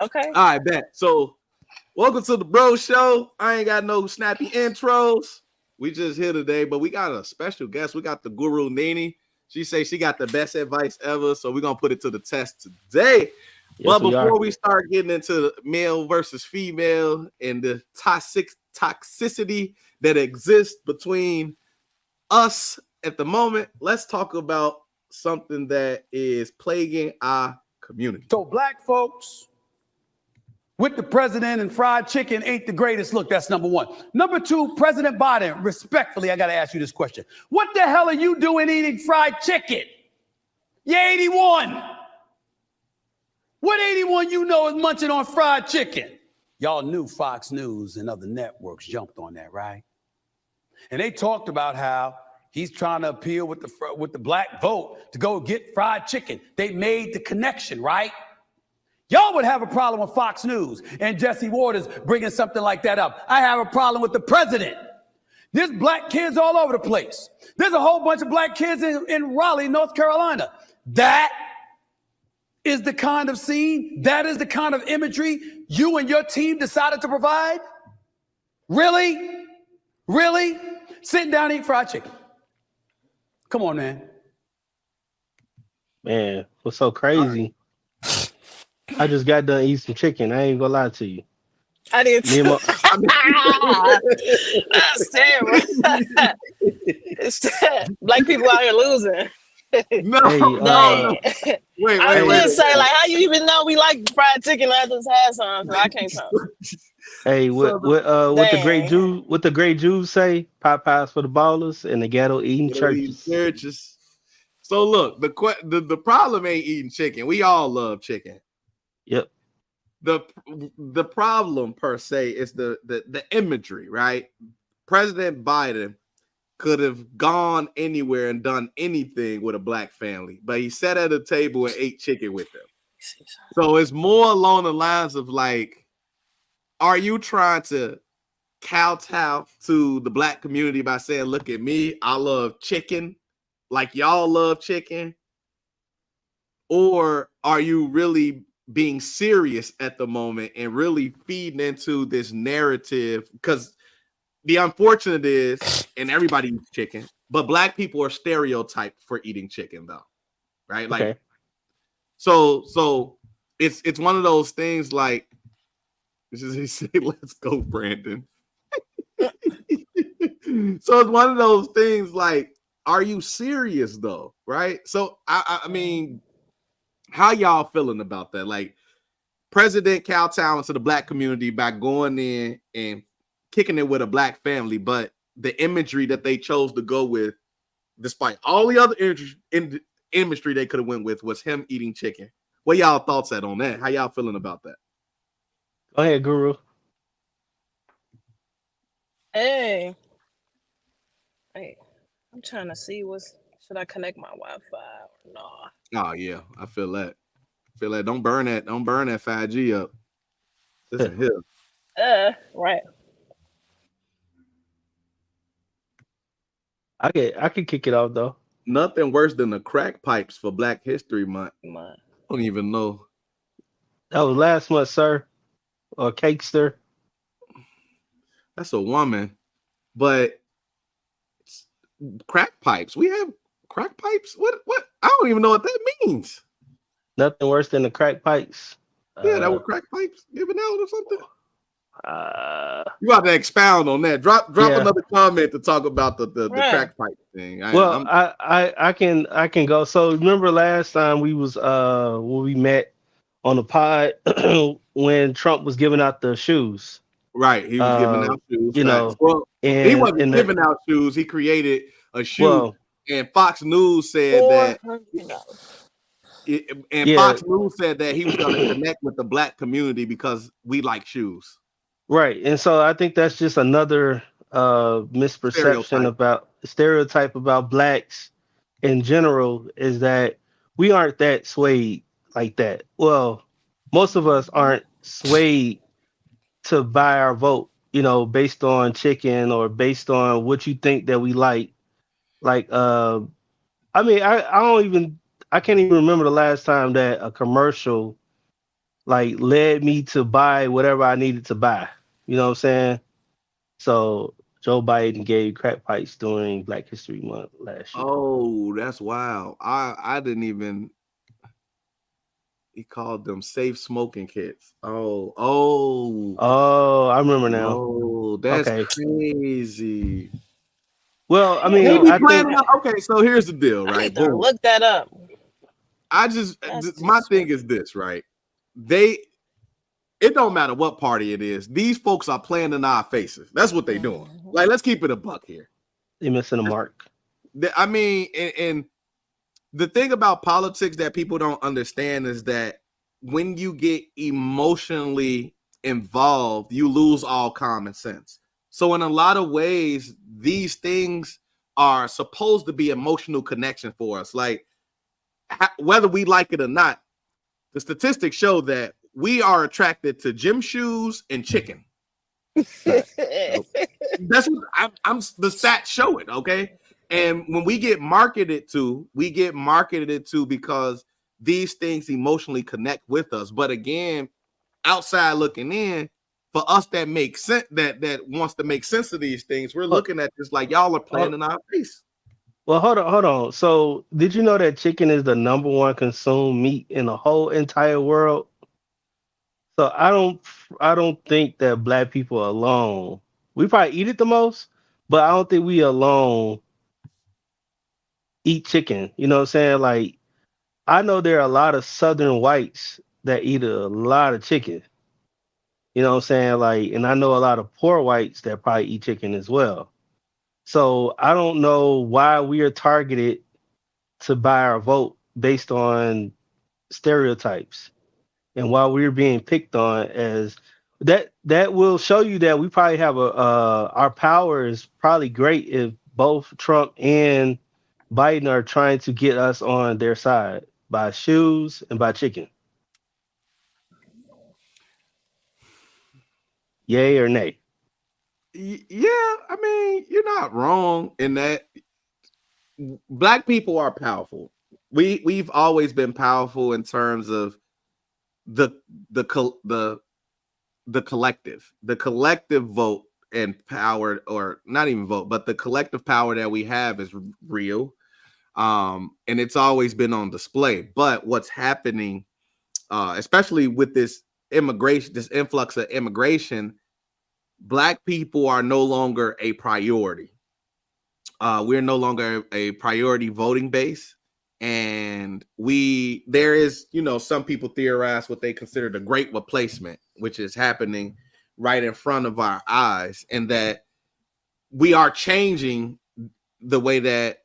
Okay. All right, bet. So, welcome to the Bro Show. I ain't got no snappy intros. We just here today, but we got a special guest. We got the Guru Nini. She say she got the best advice ever, so we're gonna put it to the test today. Yes, But we are. before we start getting into male versus female and the toxicity that exists between us at the moment, let's talk about something that is plaguing our community. So black folks with the president and fried chicken ain't the greatest look. That's number one. Number two, President Biden, respectfully, I got to ask you this question. What the hell are you doing eating fried chicken? You're 81. What 81 you know is munching on fried chicken? Y'all knew Fox News and other networks jumped on that, right? And they talked about how he's trying to appeal with the black vote to go get fried chicken. They made the connection, right? Y'all would have a problem with Fox News and Jesse Waters bringing something like that up. I have a problem with the president. There's black kids all over the place. There's a whole bunch of black kids in Raleigh, North Carolina. That is the kind of scene, that is the kind of imagery you and your team decided to provide? Really? Really? Sitting down eating fried chicken. Come on, man. Man, what's so crazy? I just got done eating some chicken. I ain't gonna lie to you. I did too. That's terrible. Black people out here losing. No, Wait. I was gonna say, like, how you even know we like fried chicken? I just had some, so I can't tell. Hey, what the great Jews say? Popeyes for the ballers and the ghetto eating churches. So look, the problem ain't eating chicken. We all love chicken. Yep. The problem per se is the imagery, right? President Biden could have gone anywhere and done anything with a black family, but he sat at a table and ate chicken with them. So it's more along the lines of like, are you trying to kowtow to the black community by saying, look at me, I love chicken like y'all love chicken? Or are you really being serious at the moment and really feeding into this narrative? Because the unfortunate is, and everybody eats chicken, but black people are stereotyped for eating chicken, though, right? Like, okay. So it's one of those things. Like, he said, "Let's go, Brandon." So it's one of those things. Like, are you serious though? Right? So I mean, how y'all feeling about that? Like, President kowtowing to the black community by going in and kicking it with a black family, but the imagery that they chose to go with, despite all the other imagery they could have went with, was him eating chicken. What y'all thoughts on that? How y'all feeling about that? Go ahead, Guru. Hey, I'm trying to see should I connect my Wi-Fi or no? Oh yeah, I feel that. Don't burn that 5G up. Listen here. Right. I could kick it off though. Nothing worse than the crack pipes for Black History Month. I don't even know. That was last month, sir. Or Cakester. That's a woman. But crack pipes. We have crack pipes? What? I don't even know what that means. Nothing worse than the crack pipes. Yeah, that was crack pipes giving out or something. You have to expound on that. Drop another comment to talk about the crack pipe thing. I can go. So remember last time we was when we met on the pod when Trump was giving out the shoes. Right, he was giving out shoes. You know, he wasn't giving out shoes. He created a shoe, and Fox News said Fox News said that he was going to connect with the black community because we like shoes. Right. And so I think that's just another misperception stereotype about blacks in general, is that we aren't that swayed like that. Well, most of us aren't swayed to buy our vote, based on chicken or based on what you think that we like. Like, I can't even remember the last time that a commercial like led me to buy whatever I needed to buy. You know what I'm saying? So Joe Biden gave crack pipes during Black History Month last year. Oh, that's wild. I didn't even. He called them safe smoking kits. Oh, I remember now. That's Okay. crazy. Well, I They mean, be I think planning on. Okay, so here's the deal, I right? need to Boom. look that up. My thing is this, right? It don't matter what party it is. These folks are playing in our faces. That's what they doing. Like, let's keep it a buck here. they're missing a mark. I mean, and the thing about politics that people don't understand is that when you get emotionally involved, you lose all common sense. So in a lot of ways, these things are supposed to be emotional connection for us. Like, whether we like it or not, the statistics show that we are attracted to gym shoes and chicken. That's what the stats show it. Okay. And when we get marketed to because these things emotionally connect with us. But again, outside looking in, for us that makes sense, that wants to make sense of these things, we're looking at this like y'all are playing in our face. Well, hold on. So, did you know that chicken is the number one consumed meat in the whole entire world? So, I don't think that Black people alone. We probably eat it the most, but I don't think we alone eat chicken. You know what I'm saying? Like, I know there are a lot of Southern whites that eat a lot of chicken. You know what I'm saying? Like, and I know a lot of poor whites that probably eat chicken as well. So, I don't know why we are targeted to buy our vote based on stereotypes and while we're being picked on as that will show you that we probably have our power is probably great if both Trump and Biden are trying to get us on their side by shoes and by chicken. Yay or nay? Yeah, I mean, you're not wrong in that. Black people are powerful. We've always been powerful in terms of the the collective vote and power, or not even vote, but the collective power that we have is real. And it's always been on display. But what's happening, especially with this influx of immigration, Black people are no longer a priority. We're no longer a priority voting base. And there is, some people theorize what they consider the great replacement, which is happening right in front of our eyes, and that we are changing the way that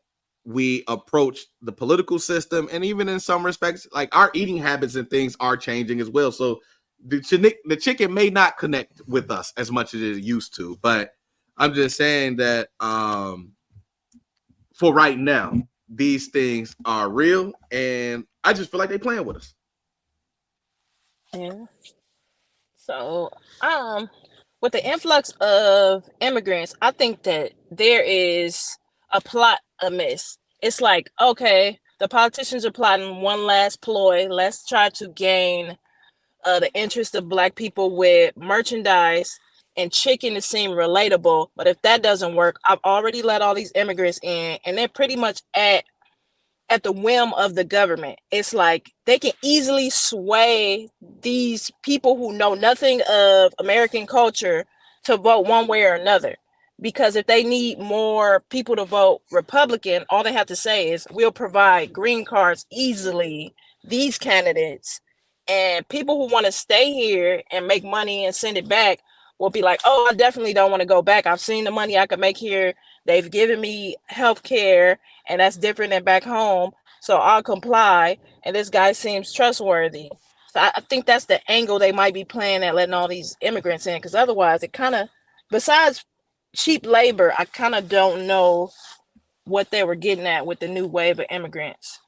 we approach the political system. And even in some respects, like our eating habits and things are changing as well. So the chicken may not connect with us as much as it used to, but I'm just saying that for right now, these things are real, and I just feel like they're playing with us. Yeah. So, with the influx of immigrants, I think that there is a plot amiss. It's like, okay, the politicians are plotting one last ploy. Let's try to gain the interest of Black people with merchandise and chicken to seem relatable. But if that doesn't work, I've already let all these immigrants in, and they're pretty much at the whim of the government. It's like they can easily sway these people who know nothing of American culture to vote one way or another. Because if they need more people to vote Republican, all they have to say is, we'll provide green cards easily, these candidates. And people who want to stay here and make money and send it back will be like, oh, I definitely don't want to go back. I've seen the money I could make here. They've given me health care, and that's different than back home. So I'll comply. And this guy seems trustworthy. So I think that's the angle they might be playing at letting all these immigrants in. Because otherwise, it kind of, besides cheap labor, I kind of don't know what they were getting at with the new wave of immigrants.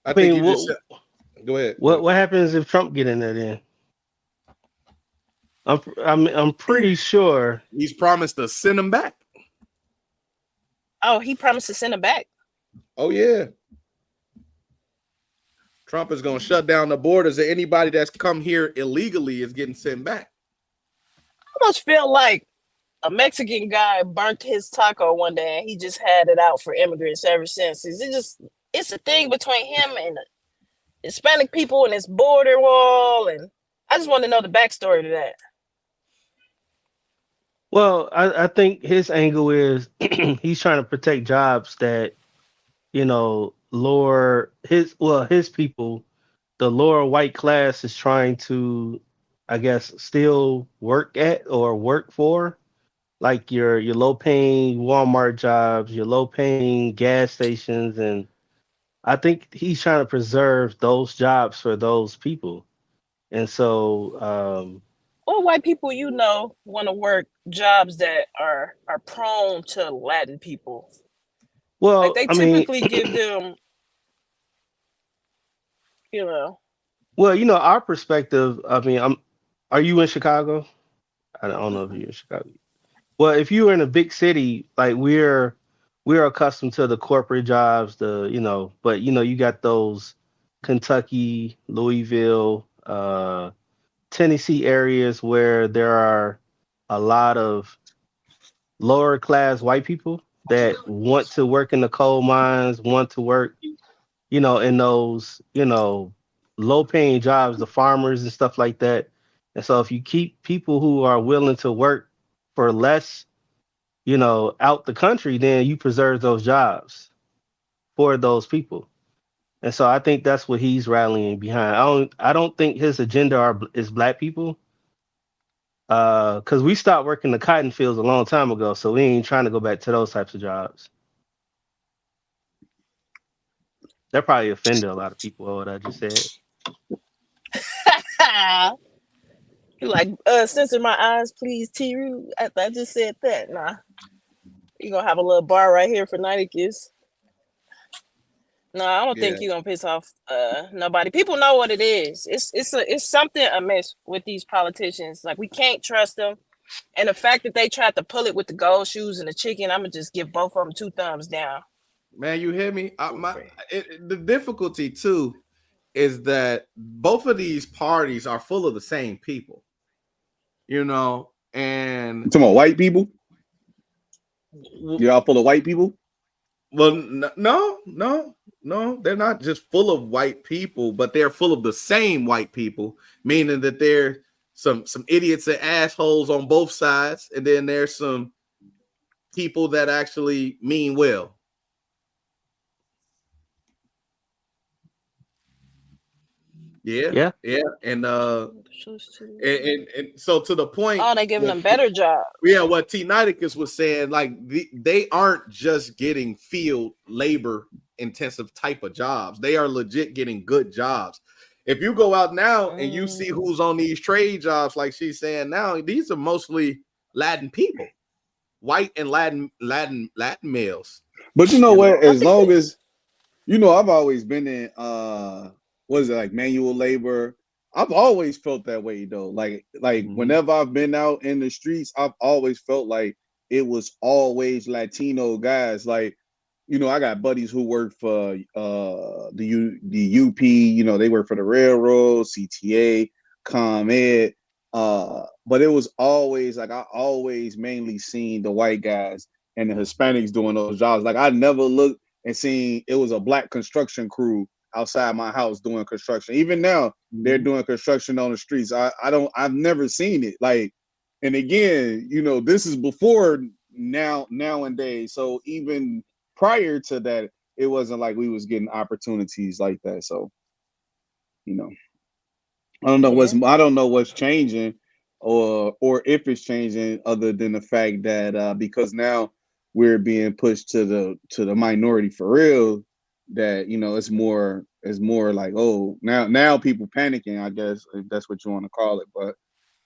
I think you just said, go ahead. What happens if Trump get in there then? I'm pretty sure He's promised to send them back. Oh, he promised to send them back. Oh yeah. Trump is going to shut down the borders, and anybody that's come here illegally is getting sent back. I almost feel like a Mexican guy burnt his taco one day and he just had it out for immigrants ever since. It's a thing between him and the Hispanic people and his border wall, and I just want to know the backstory to that. Well, I think his angle is he's trying to protect jobs that, lower his people, the lower white class is trying to, I guess, still work at or work for, like your low paying Walmart jobs, your low paying gas stations, and I think he's trying to preserve those jobs for those people. And so, Or white people, want to work jobs that are prone to Latin people. Like well, they I mean, typically give them, you know. well, our perspective. I mean, are you in Chicago? I don't know if you're in Chicago. Well, if you're in a big city, like we're accustomed to the corporate jobs, but you got those Kentucky, Louisville, Tennessee areas where there are a lot of lower class white people that want to work in the coal mines, want to work, in those, low paying jobs, the farmers and stuff like that. And so if you keep people who are willing to work for less, out the country, then you preserve those jobs for those people. And so I think that's what he's rallying behind. I don't think his agenda is black people. Because we stopped working the cotton fields a long time ago, so we ain't trying to go back to those types of jobs. That probably offended a lot of people what I just said. You like censor my eyes, please, T-Roo. After I just said that, nah. You gonna have a little bar right here for Nighticus. No, I don't Yeah, think you gonna piss off nobody. People know what it is. It's something amiss with these politicians. Like we can't trust them. And the fact that they tried to pull it with the gold shoes and the chicken, I'm gonna just give both of them 2 thumbs down. man, you hear me? The difficulty too is that both of these parties are full of the same people, and You talking about white people? You're all full of white people? well, no, they're not just full of white people, but they're full of the same white people, meaning that they're some idiots and assholes on both sides, and then there's some people that actually mean well. Yeah, Yeah. yeah, and so to the point, Oh, they giving them better jobs. yeah, what T Nidicus was saying, like they aren't just getting field labor intensive type of jobs; they are legit getting good jobs. If you go out now and you see Mm, who's on these trade jobs, like she's saying now, these are mostly Latin people, white and Latin males. But you know You what? know, I As think long they. as I've always been in what is it, like manual labor. I've always felt that way though. Like Mhm. whenever I've been out in the streets, I've always felt like it was always Latino guys. Like, I got buddies who work for the UP, they work for the railroad, CTA, ComEd. But it was always like I always mainly seen the white guys and the Hispanics doing those jobs. Like I never looked and seen it was a black construction crew outside my house doing construction. Even now, they're Mhm. doing construction on the streets. I've never seen it. Like, and again, this is before nowadays. So even prior to that, it wasn't like we was getting opportunities like that. So, you know, Yeah, I don't know what's changing or if it's changing other than the fact that because now we're being pushed to the minority for real, that it's more like, oh, now people panicking, I guess, if that's what you want to call it. But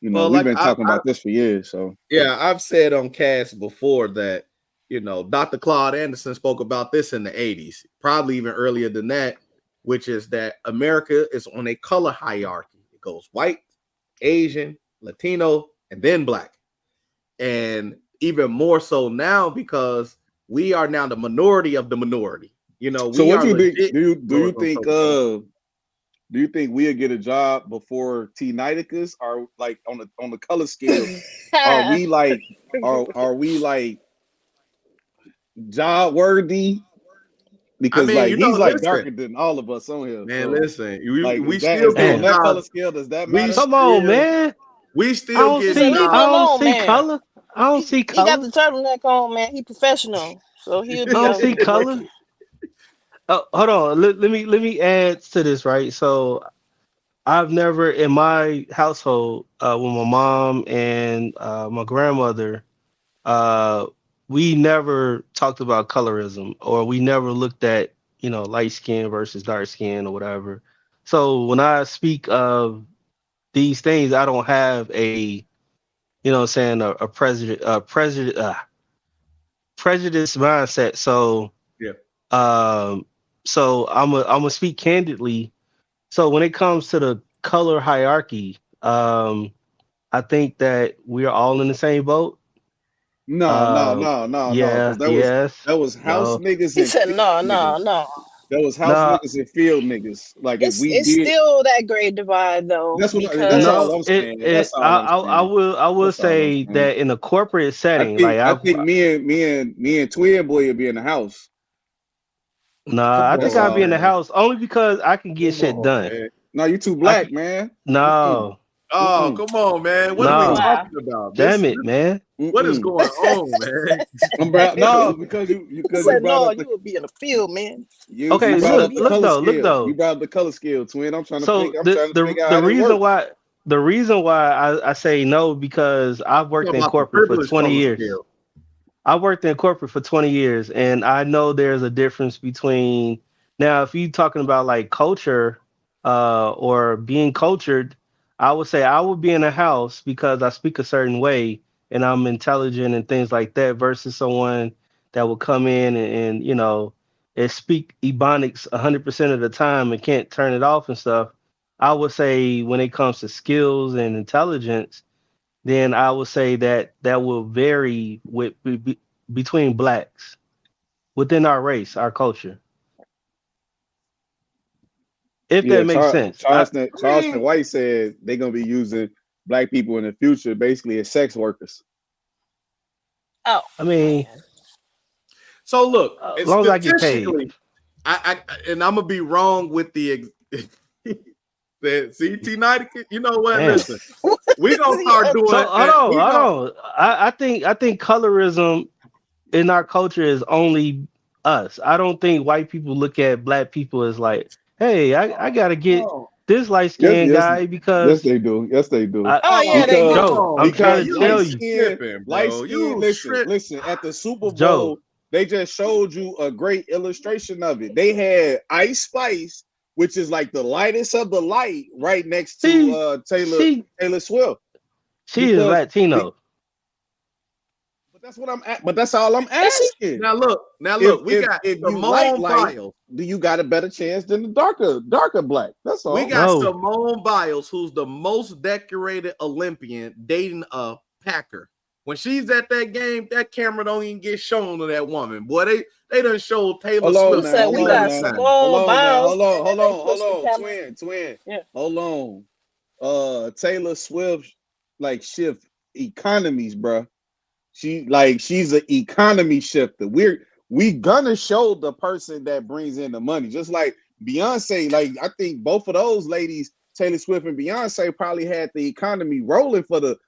Well, we've like been talking about this for years. So yeah, I've said on cast before that, Dr. Claude Anderson spoke about this in the 80s, probably even earlier than that, which is that America is on a color hierarchy. It goes white, Asian, Latino, and then black. And even more so now because we are now the minority of the minority. so We what are you think? legit. Do you Go, think go. Do you think we'll get a job before T Niticus? Or like on the color scale? Are we like are we like job worthy? I Because mean, like you know, he's like listen, darker than all of us on here. man, So listen. like We is still that on get Man, that color jobs. scale? Does that We matter? come on, still man. we I still don't He get said, see. "Leave I him jobs. don't alone, see man. color. I don't see He got color. the turtleneck on, man. He professional, so he'll I be don't out see here color. working." Oh, hold on. Let me add to this, right? So I've never in my household, with my mom and my grandmother, uh, we never talked about colorism, or we never looked at, light skin versus dark skin or whatever. So when I speak of these things, I don't have what I'm saying, a prejudice mindset. So Yeah. um, I'm gonna speak candidly. So when it comes to the color hierarchy, I think that we are all in the same boat. No, no, Uh, no, no, no. Because yeah, yes, that was house no, niggas He and said, field "No, no, niggas. no. That was house no, niggas and field niggas. Like if we It's did, still that great divide though, that's all because no. I'm It, saying. it, That's all I'm saying. I will That's all I'm say saying. that in a corporate setting, like I I've, think me and Twin Boy will be in the house. nah, Come I think That's on, I'll be all. in the man. house only because I can get Come shit on, done. man. No, you too I black, can, man. Mm-mm, no, Oh, mm-mm, come on, man. What are we mm-mm, no, talking about? damn it, man. What is mm-mm. going on, man? I'm brown. No, because he you said, brought "No, up the you will be in the field, man. you Okay, That's brought gonna up look, be the look color us." though, look scale. You though. brought up the color scale, Twin. So I'm trying to figure out the how they reason work. why I say no, because I've Talking worked in about the corporate for privilege 20 color years. scale. I worked in corporate for 20 years, and I know there's a difference between, now if you talking about like culture, or being cultured, I would say I would be in a house because I speak a certain way and I'm intelligent and things like that, versus someone that will come in and and speak Ebonics 100% of the time and can't turn it off and stuff. I would say when it comes to skills and intelligence, then I would say that that will vary between blacks within our race, our culture, if Yeah, that makes sense. I Charleston mean, White said they're gonna be using black people in the future basically as sex workers. Oh I mean, man, so look, as it's long as I get paid. statistically, and I'm gonna be wrong with the the CT90. You know what? Damn. Listen, what we is gonna he start up So doing. hold on, We gonna hold on. I think colorism in our culture is only us. I don't think white people look at black people as like, hey, I gotta get oh, this light Yes, skinned yes, guy yes, because they do. Yes, they do. I Oh yeah, they Because come do. Joe, on, I'm man. trying to because You tell you, tripping, light bro. skin. You Listen, trip. listen. At the Super Joe. Bowl, they just showed you a great illustration of it. They had Ice Spice, which is like the lightest of the light, right next to She she Taylor Swift. she is Because Latino. but that's what I'm at. But that's all I'm Is she? asking. Now look. We got If you like Simone light, Biles. do you got a better chance than the darker black? That's We all. got No. Simone Biles, who's the most decorated Olympian, dating a Packer. When she's at that game, that camera don't even get shown to that woman. Boy, they done showed Taylor He Swift said we 300 got times. Simone Biles, and then they Hold pushed the on, camera. twin. Yeah. Hold on. Taylor Swift like shift economies, bruh. She's an economy shifter. We gonna show the person that brings in the money. Just like Beyonce, like I think both of those ladies, Taylor Swift and Beyonce, probably had the economy rolling for the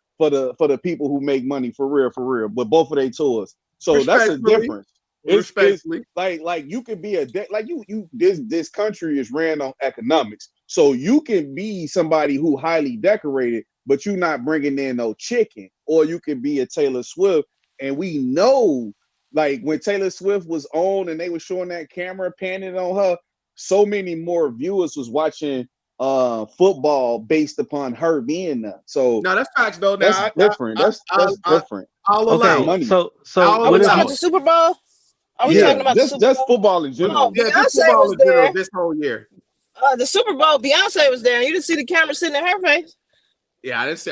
people who make money for real, but both of their tours. So that's a Respectfully, difference. It's respectfully. like you could be like you this country is ran on economics. So you can be somebody who highly decorated, but you're not bringing in no chicken, or you could be a Taylor Swift, and we know like when Taylor Swift was on and they were showing that camera panning on her, so many more viewers was watching football based upon her being there. So Now that's facts though. that's Now different. That's different. I'll That's allow Okay, it. money. so I'll Are we what if talking about allow the it. Super Bowl? Are we Yeah, talking yeah. about the Super just Bowl? football in Oh, general. Yeah, just Beyonce football was in general there. this whole year. The Super Bowl, Beyonce was there. You didn't see the camera sitting in her face. Yeah, I didn't see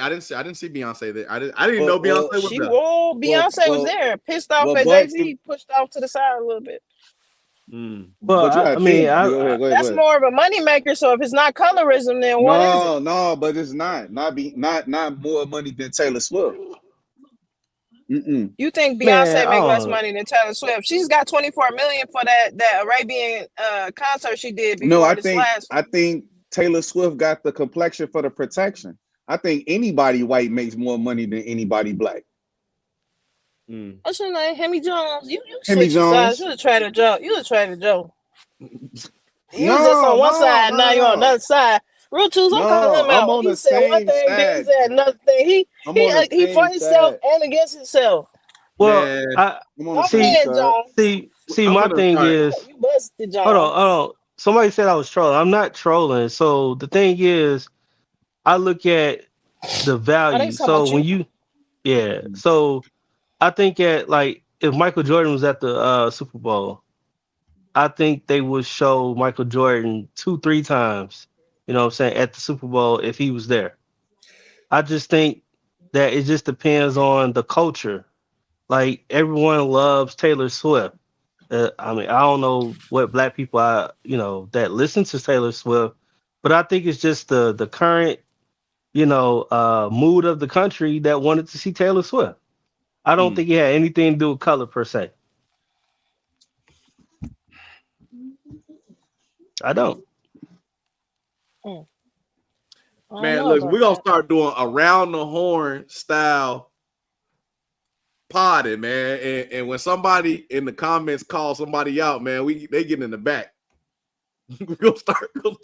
Beyonce there. I didn't even Well, know well, Beyonce was She there. whoa, well, Beyonce was well, there, pissed off well, at but Jay-Z, pushed off to the side a little bit. But you Well, gotta I mean, think. Go I ahead, go ahead, go That's ahead. more of a moneymaker. So if it's not colorism, then what is it? No, but it's not more money than Taylor Swift. Mm-mm. You think man, Beyonce I make don't less know. money than Taylor Swift? She's got 24 million for that Arabian concert she did No, before this last I one. think Taylor Swift got the complexion for the protection. I think anybody white makes more money than anybody black. What's your name? Hemi Jones. You Hemi switch your sides. Jones. You was Trader Joe. You was Trader Joe. You was just No, on one no, side, no, now no, you're on no. anoting side. Real Tools, I'm calling No, him I'm out. on He the said one same thing, then he side. said another thing. I'm on the He for same himself side. and against himself. Well, Man, I I'm on the Go same see, ahead, side. Jones. I'm my gonna thing start. is, You busted, hold on, hold Jones. on. Somebody said I was trolling. I'm not trolling. So the thing is, I look at the I think value. it's talking So about when you. you, yeah. Mm. So I think at like if Michael Jordan was at the Super Bowl, I think they would show Michael Jordan 2, 3 times. You know what I'm saying, at the Super Bowl if he was there. I just think that it just depends on the culture. Like everyone loves Taylor Swift. I mean, I don't know what black people that listen to Taylor Swift, but I think it's just the current mood of the country that wanted to see Taylor Swift. I don't Mm. think it had anything to do with color per se. I don't. Mm, I don't Man, know look, we're about gonna that. start doing around the horn style potting, man. And when somebody in the comments call somebody out, man, they get in the back. we're gonna Uh, start doing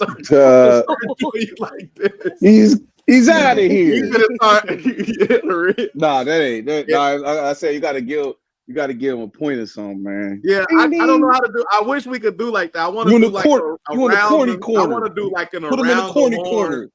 it like this. he's out of We here. gonna start yeah, Nah, that ain't that. yeah, Nah, I said you gotta give him a point or something, man. yeah, Ding I don't know ding. how to do. I wish we could do like that. I want to You in the do like court. You in the around corny the. I corner. want to do like an Put him in the around the corny horn. corner.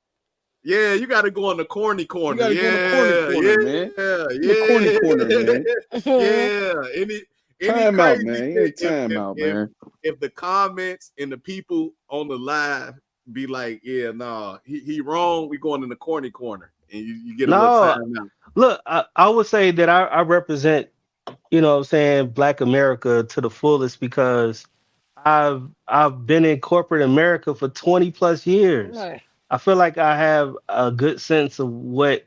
Yeah, you got to go in the corny You corner. got to go in the corny Yeah, corner, man. yeah, In the corny yeah, corner, man. yeah. Any Time out, crazy man. shit? Ain't time out, man. If the comments and the people on the live be like, yeah, nah, he wrong. We going in the corny corner, and you get a little No, time out. look, I would say that I represent, what I'm saying, Black America to the fullest because I've been in corporate America for 20 plus years. Right. I feel like I have a good sense of what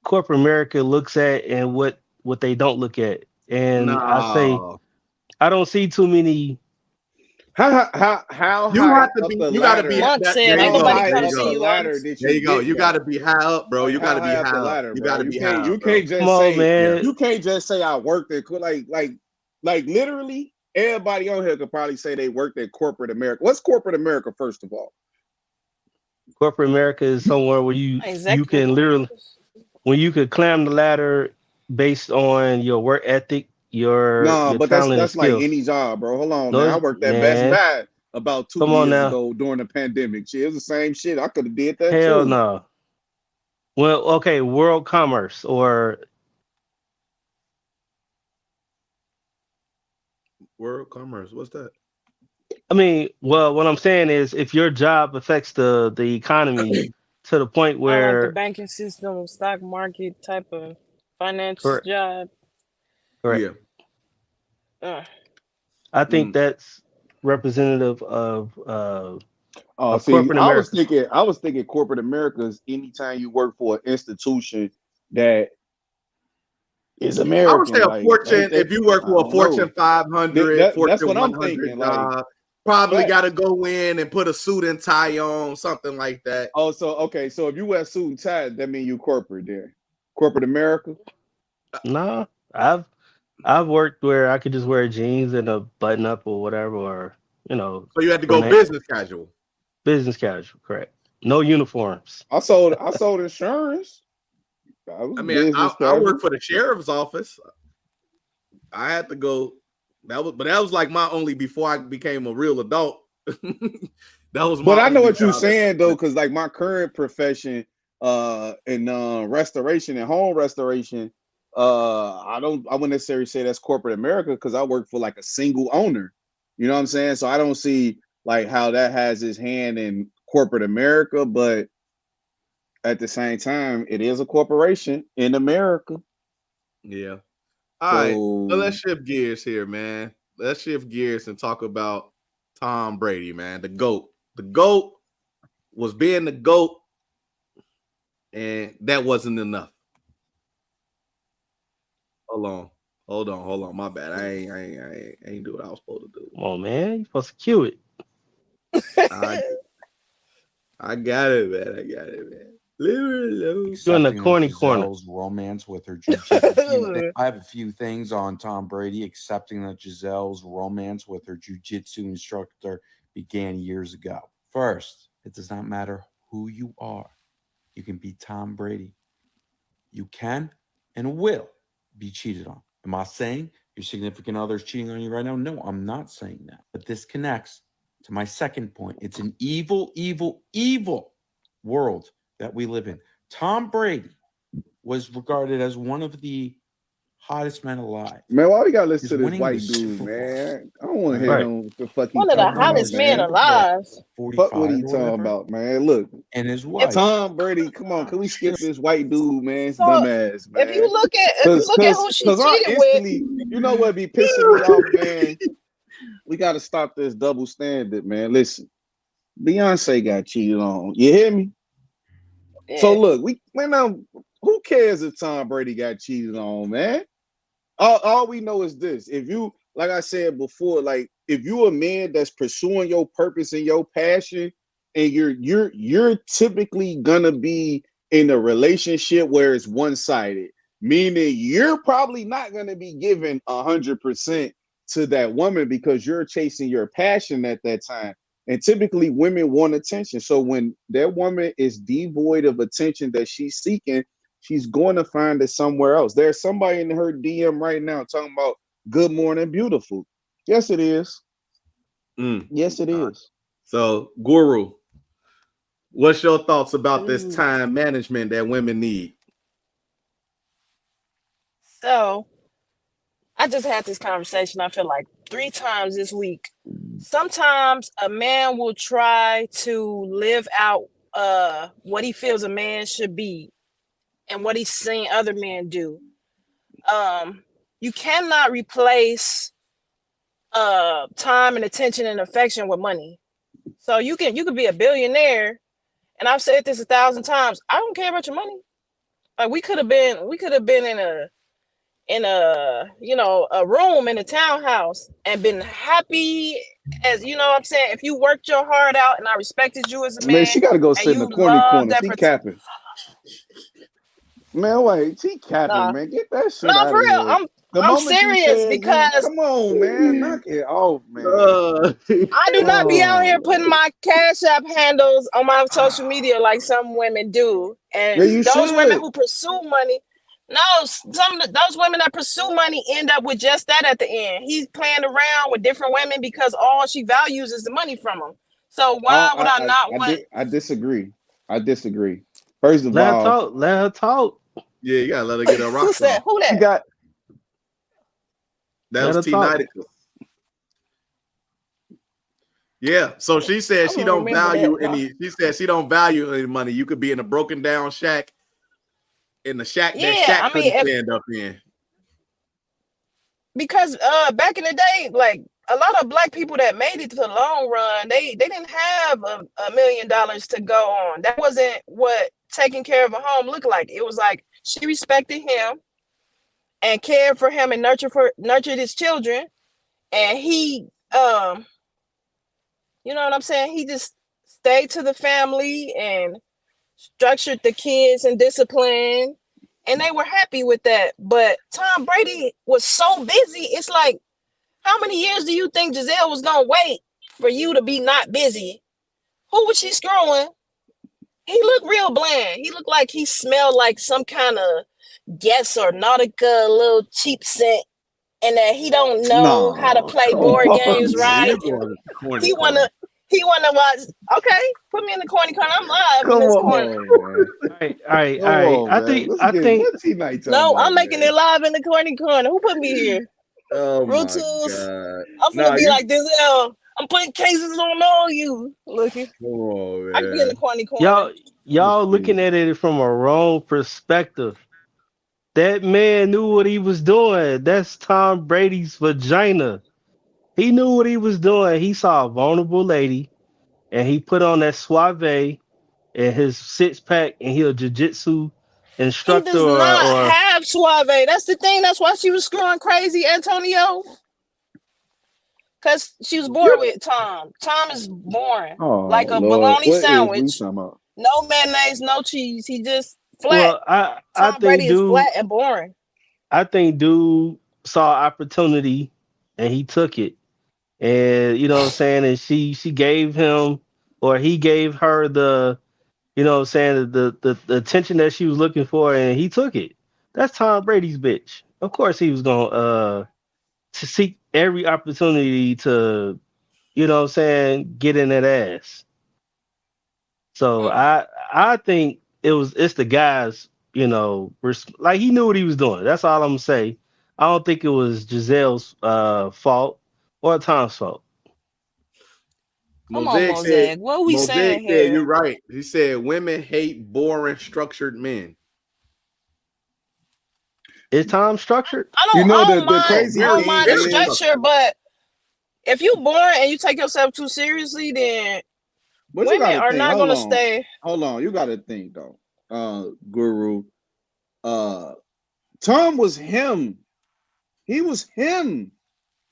corporate America looks at and what they don't look at. And I say Nah, I don't see too many. How you high have to up be. the You got to be ladder? Monk that. said, There you "Ain't How go. nobody high There you come up see the go. you, ladder Onyx." did There you you go. get You got now? to be high up, bro. Like You got how to be high up high the up. ladder, You bro? got to be high You up, bro. can't just Come on, say man. you can't just say I worked at like literally everybody on here could probably say they worked at corporate America. What's corporate America first of all? Corporate America is somewhere where you Executive can literally producers. when you could climb the ladder based on your work ethic, your No, your but talent and that's like skills. any job, bro. Hold on No, now. I worked at Best man. Buy about two Come on years now. ago during the pandemic. Shit, it was the same shit. I could have did that Hell too. no. Well, okay, world commerce or World commerce. What's that? I mean, well, what I'm saying is if your job affects the economy to the point I like the where banking system, stock market type of finance correct, job. correct. Yeah. Uh, I think Mm. that's representative Oh, of see, corporate America. I was thinking corporate America is anytime you work for an institution that is I would say American. a Like Fortune, they if you work I for a don't know. Fortune 500, That's Fortune what I'm 100 thinking. Like job, probably got to facts. go in and put a suit and tie on, something like that. Oh, so okay, so if you wear suit and tie, that means you corporate there. Corporate America. No, I've worked where I could just wear jeans and a button up or whatever, or So you had to go remain business casual. business casual. Correct. No uniforms. I sold insurance. I was I mean, business I worked casual. for the sheriff's office. I had to go. But that was like my only before I became a real adult. That was But my I know only what you're job. saying though, because like my current profession in restoration and home restoration, I wouldn't necessarily say that's corporate America because I work for like a single owner. You know what I'm saying? So I don't see like how that has his hand in corporate America, but at the same time, it is a corporation in America. Yeah. All right. So So let's shift gears here, man. let's shift gears and talk about Tom Brady, man. The GOAT. The GOAT was being the GOAT, and that wasn't enough. Hold on. My bad. I ain't do what I was supposed to do. Come on, man. You supposed to cue it. I, I got it, man. Leave it alone. You're in the Accepting of corny corner. Giselle's romance with her jiu-jitsu. I have a few things on Tom Brady accepting that Giselle's romance with her jiu-jitsu instructor began years ago. First, it does not matter who you are. You can be Tom Brady. You can and will be cheated on. Am I saying your significant other is cheating on you right now? No, I'm not saying that. But this connects to my second point. It's an evil, evil, evil world that we live in. Tom Brady was regarded as one of the hottest men alive. Man, why we gotta listen He's to this winning white the dude, Super Bowl. man? I don't want to Right. hear him what the fuck he One of the talking about, hottest men man. alive. 45 Fuck what he or talking whatever. about, man. Look, And his wife. Tom Brady, come on, can we skip this white dude, man? It's So dumb ass, man. if you look at who she I cheated with, instantly, you know what be pissing me off, man? We gotta stop this double standard, man. Listen, Beyonce got cheated on. You hear me? So yeah. look, now who cares if Tom Brady got cheated on, man? All we know is this: if you, like I said before, like if you a man that's pursuing your purpose and your passion, and you're typically gonna be in a relationship where it's one-sided, meaning you're probably not gonna be giving 100% to that woman because you're chasing your passion at that time. And typically women want attention. So when that woman is devoid of attention that she's seeking, she's going to find it somewhere else. There's somebody in her DM right now talking about good morning, beautiful. Yes, it is. Yes, it is. So, Guru, what's your thoughts about this time management that women need? So I just had this conversation, I feel like 3 times this week. Sometimes a man will try to live out what he feels a man should be and what he's seen other men do. You cannot replace time and attention and affection with money. So you could be a billionaire, and I've said this 1,000 times. I don't care about your money. Like we could have been in a a room in a townhouse and been happy, as you know what I'm saying, if you worked your heart out and I respected you as a Man, man she gotta go and sit in you the corny love corner. that She capping. Man, wait, she capping, nah, man. Get that shit no, out for of real, here. The I'm moment you serious said you, because come on, man, knock it off, man. I do not be out here Oh, putting my Cash App handles on my social media like some women do. yeah, And you those women should. who pursue money, no, those women that pursue money end up with just that at the end. He's playing around with different women because all she values is the money from them. So why would I not want? I disagree. I disagree. First of Let her all, talk. Let her talk. Yeah, you gotta let her get her Who rocks said off. who she that? got That Let was her T talk. Nightingale. Yeah, so she said I she don't don't remember that. value No. any. She said she don't value any money. You could be in a broken down shack, in the shack that Yeah, Shaq I mean, couldn't if stand up in. because back in the day, like a lot of black people that made it to the long run, they didn't have $1 million to go on. That wasn't what taking care of a home looked like. It was like she respected him and cared for him and nurtured his children, and he you know what I'm saying, he just stayed to the family and structured the kids and discipline, and they were happy with that. But Tom Brady was so busy, it's like, how many years do you think Giselle was gonna wait for you to be not busy? Who was she screwing? He looked real bland. He looked like he smelled like some kind of Guess or Nautica little cheap scent, and that he don't know how to no. play Come board games on, Yeah, right. you And going to the corny he corner. wanna watch. Okay, put me in the corner. I'm live in come this corner. on, man. All right, all right, Come all right. on, man. Let's I get think what T Night talking No, I'm about, making man. it live in the corner. Who put me here? Oh Root my tools. god! I'm finna Nah, be you like this. I'm putting cases on all you. Looking. come on, I can be in the man. corner. y'all looking at it from a wrong perspective. That man knew what he was doing. That's Tom Brady's vagina. He knew what he was doing. He saw a vulnerable lady, and he put on that suave and his 6 pack, and he a jiu-jitsu He instructor does not or have suave. That's the thing. That's why she was screwing crazy, Antonio. Because she was bored with Tom. Tom is boring. Oh Like a Lord, bologna what is we sandwich. talking about? No mayonnaise, no cheese. He just flat. well, I Tom Brady think is dude, flat and boring. I think dude saw opportunity and he took it. And you know what I'm saying, and she gave him or he gave her the you know what I'm saying, the attention that she was looking for, and he took it. That's Tom Brady's bitch. Of course he was gonna to seek every opportunity to, you know what I'm saying, get in that ass. So Mm. I think it's the guys, you know, like he knew what he was doing. That's all I'm gonna say. I don't think it was Giselle's fault or Tom's fault. Come on, Mosaic said, Mosaic. What are we Mosaic saying said, you're here? right. He said women hate boring, structured men. Is Tom structured? I You don't know I don't the mind crazy I Very, don't thing mind the very is, structure, structured. but if you boring and you take yourself too seriously, then but you got women to are think. not gonna stay Hold on. You got to think though, Guru. Uh, Tom was him. He was him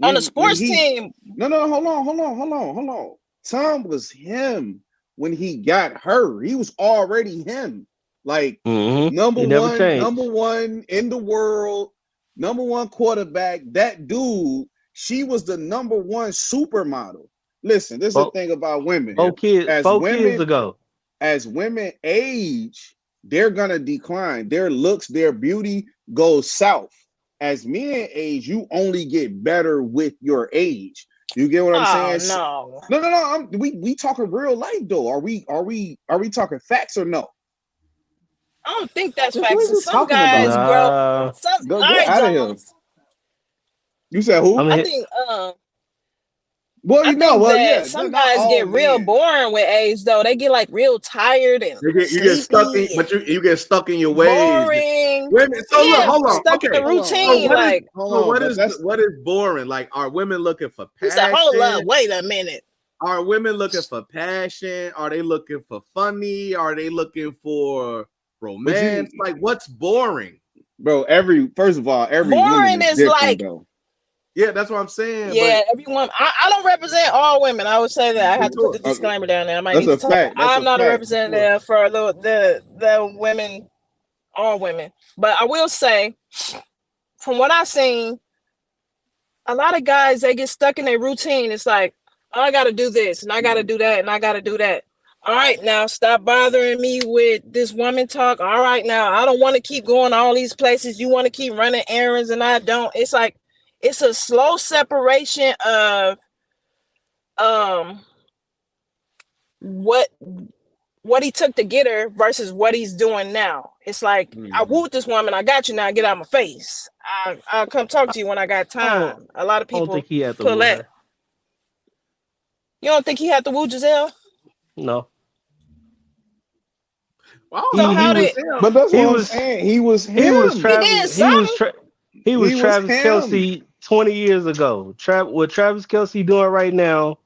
on a when sports he. team. No, no, hold on. Tom was him when he got her. He was already him. Like Mm-hmm. He never number changed. one in the world, number one quarterback. That dude, she was the number one supermodel. Listen, this is the Four, thing about women four here. kids, As 4 kids women, ago. as women age, they're gonna decline. Their looks, their beauty goes south. As men age, you only get better with your age. You get what I'm Oh saying? no. No. We talking real life though. Are we talking facts or no? I don't think that's What are facts. And you some talking about? guys grow Nah, some Go all get right, out of here. Jones. You said I'm who? I hit. think Well, I you know, think well, that yeah, some not guys all get real men. boring with age though. They get like real tired and You get stuck in, sleepy but and you get stuck in your ways. boring. Women. So look, Yeah, hold on. stuck in the Okay. So routine. what is Like But that's what is boring? Like, are women looking for he said, hold passion? up, wait a minute. Are women looking for passion? Are they looking for funny? Are they looking for but romance? you, Like, what's boring? bro. First of all, every woman Boring is is different like, though. Yeah, that's what I'm saying. But yeah, everyone. I don't represent all women. I would say that I for had to put sure, the disclaimer down there. I might That's need to a type it. fact. That's I'm a not a fact for sure. representative for the women, all women. But I will say, from what I've seen, a lot of guys they get stuck in their routine. It's like, oh, I gotta do this and I gotta do that and I gotta do that. All right, now stop bothering me with this woman talk. All right, now I don't want to keep going all these places. You want to keep running errands and I don't. It's like it's a slow separation of um what what he took to get her versus what he's doing now. It's like I Mhm. wooed this woman, I got you now. Get out of my face. I'll come talk I, to you when I got I don't. time. A lot of I don't people think he had to pull woo that. her. You don't think he had to woo Giselle? No, I don't So know he if he how it was did was him. But that's he what I'm was saying. He was he was him. he did Travis he was something? tra- he was He was Travis him. Kelsey 20 years ago. What Travis Kelsey doing right now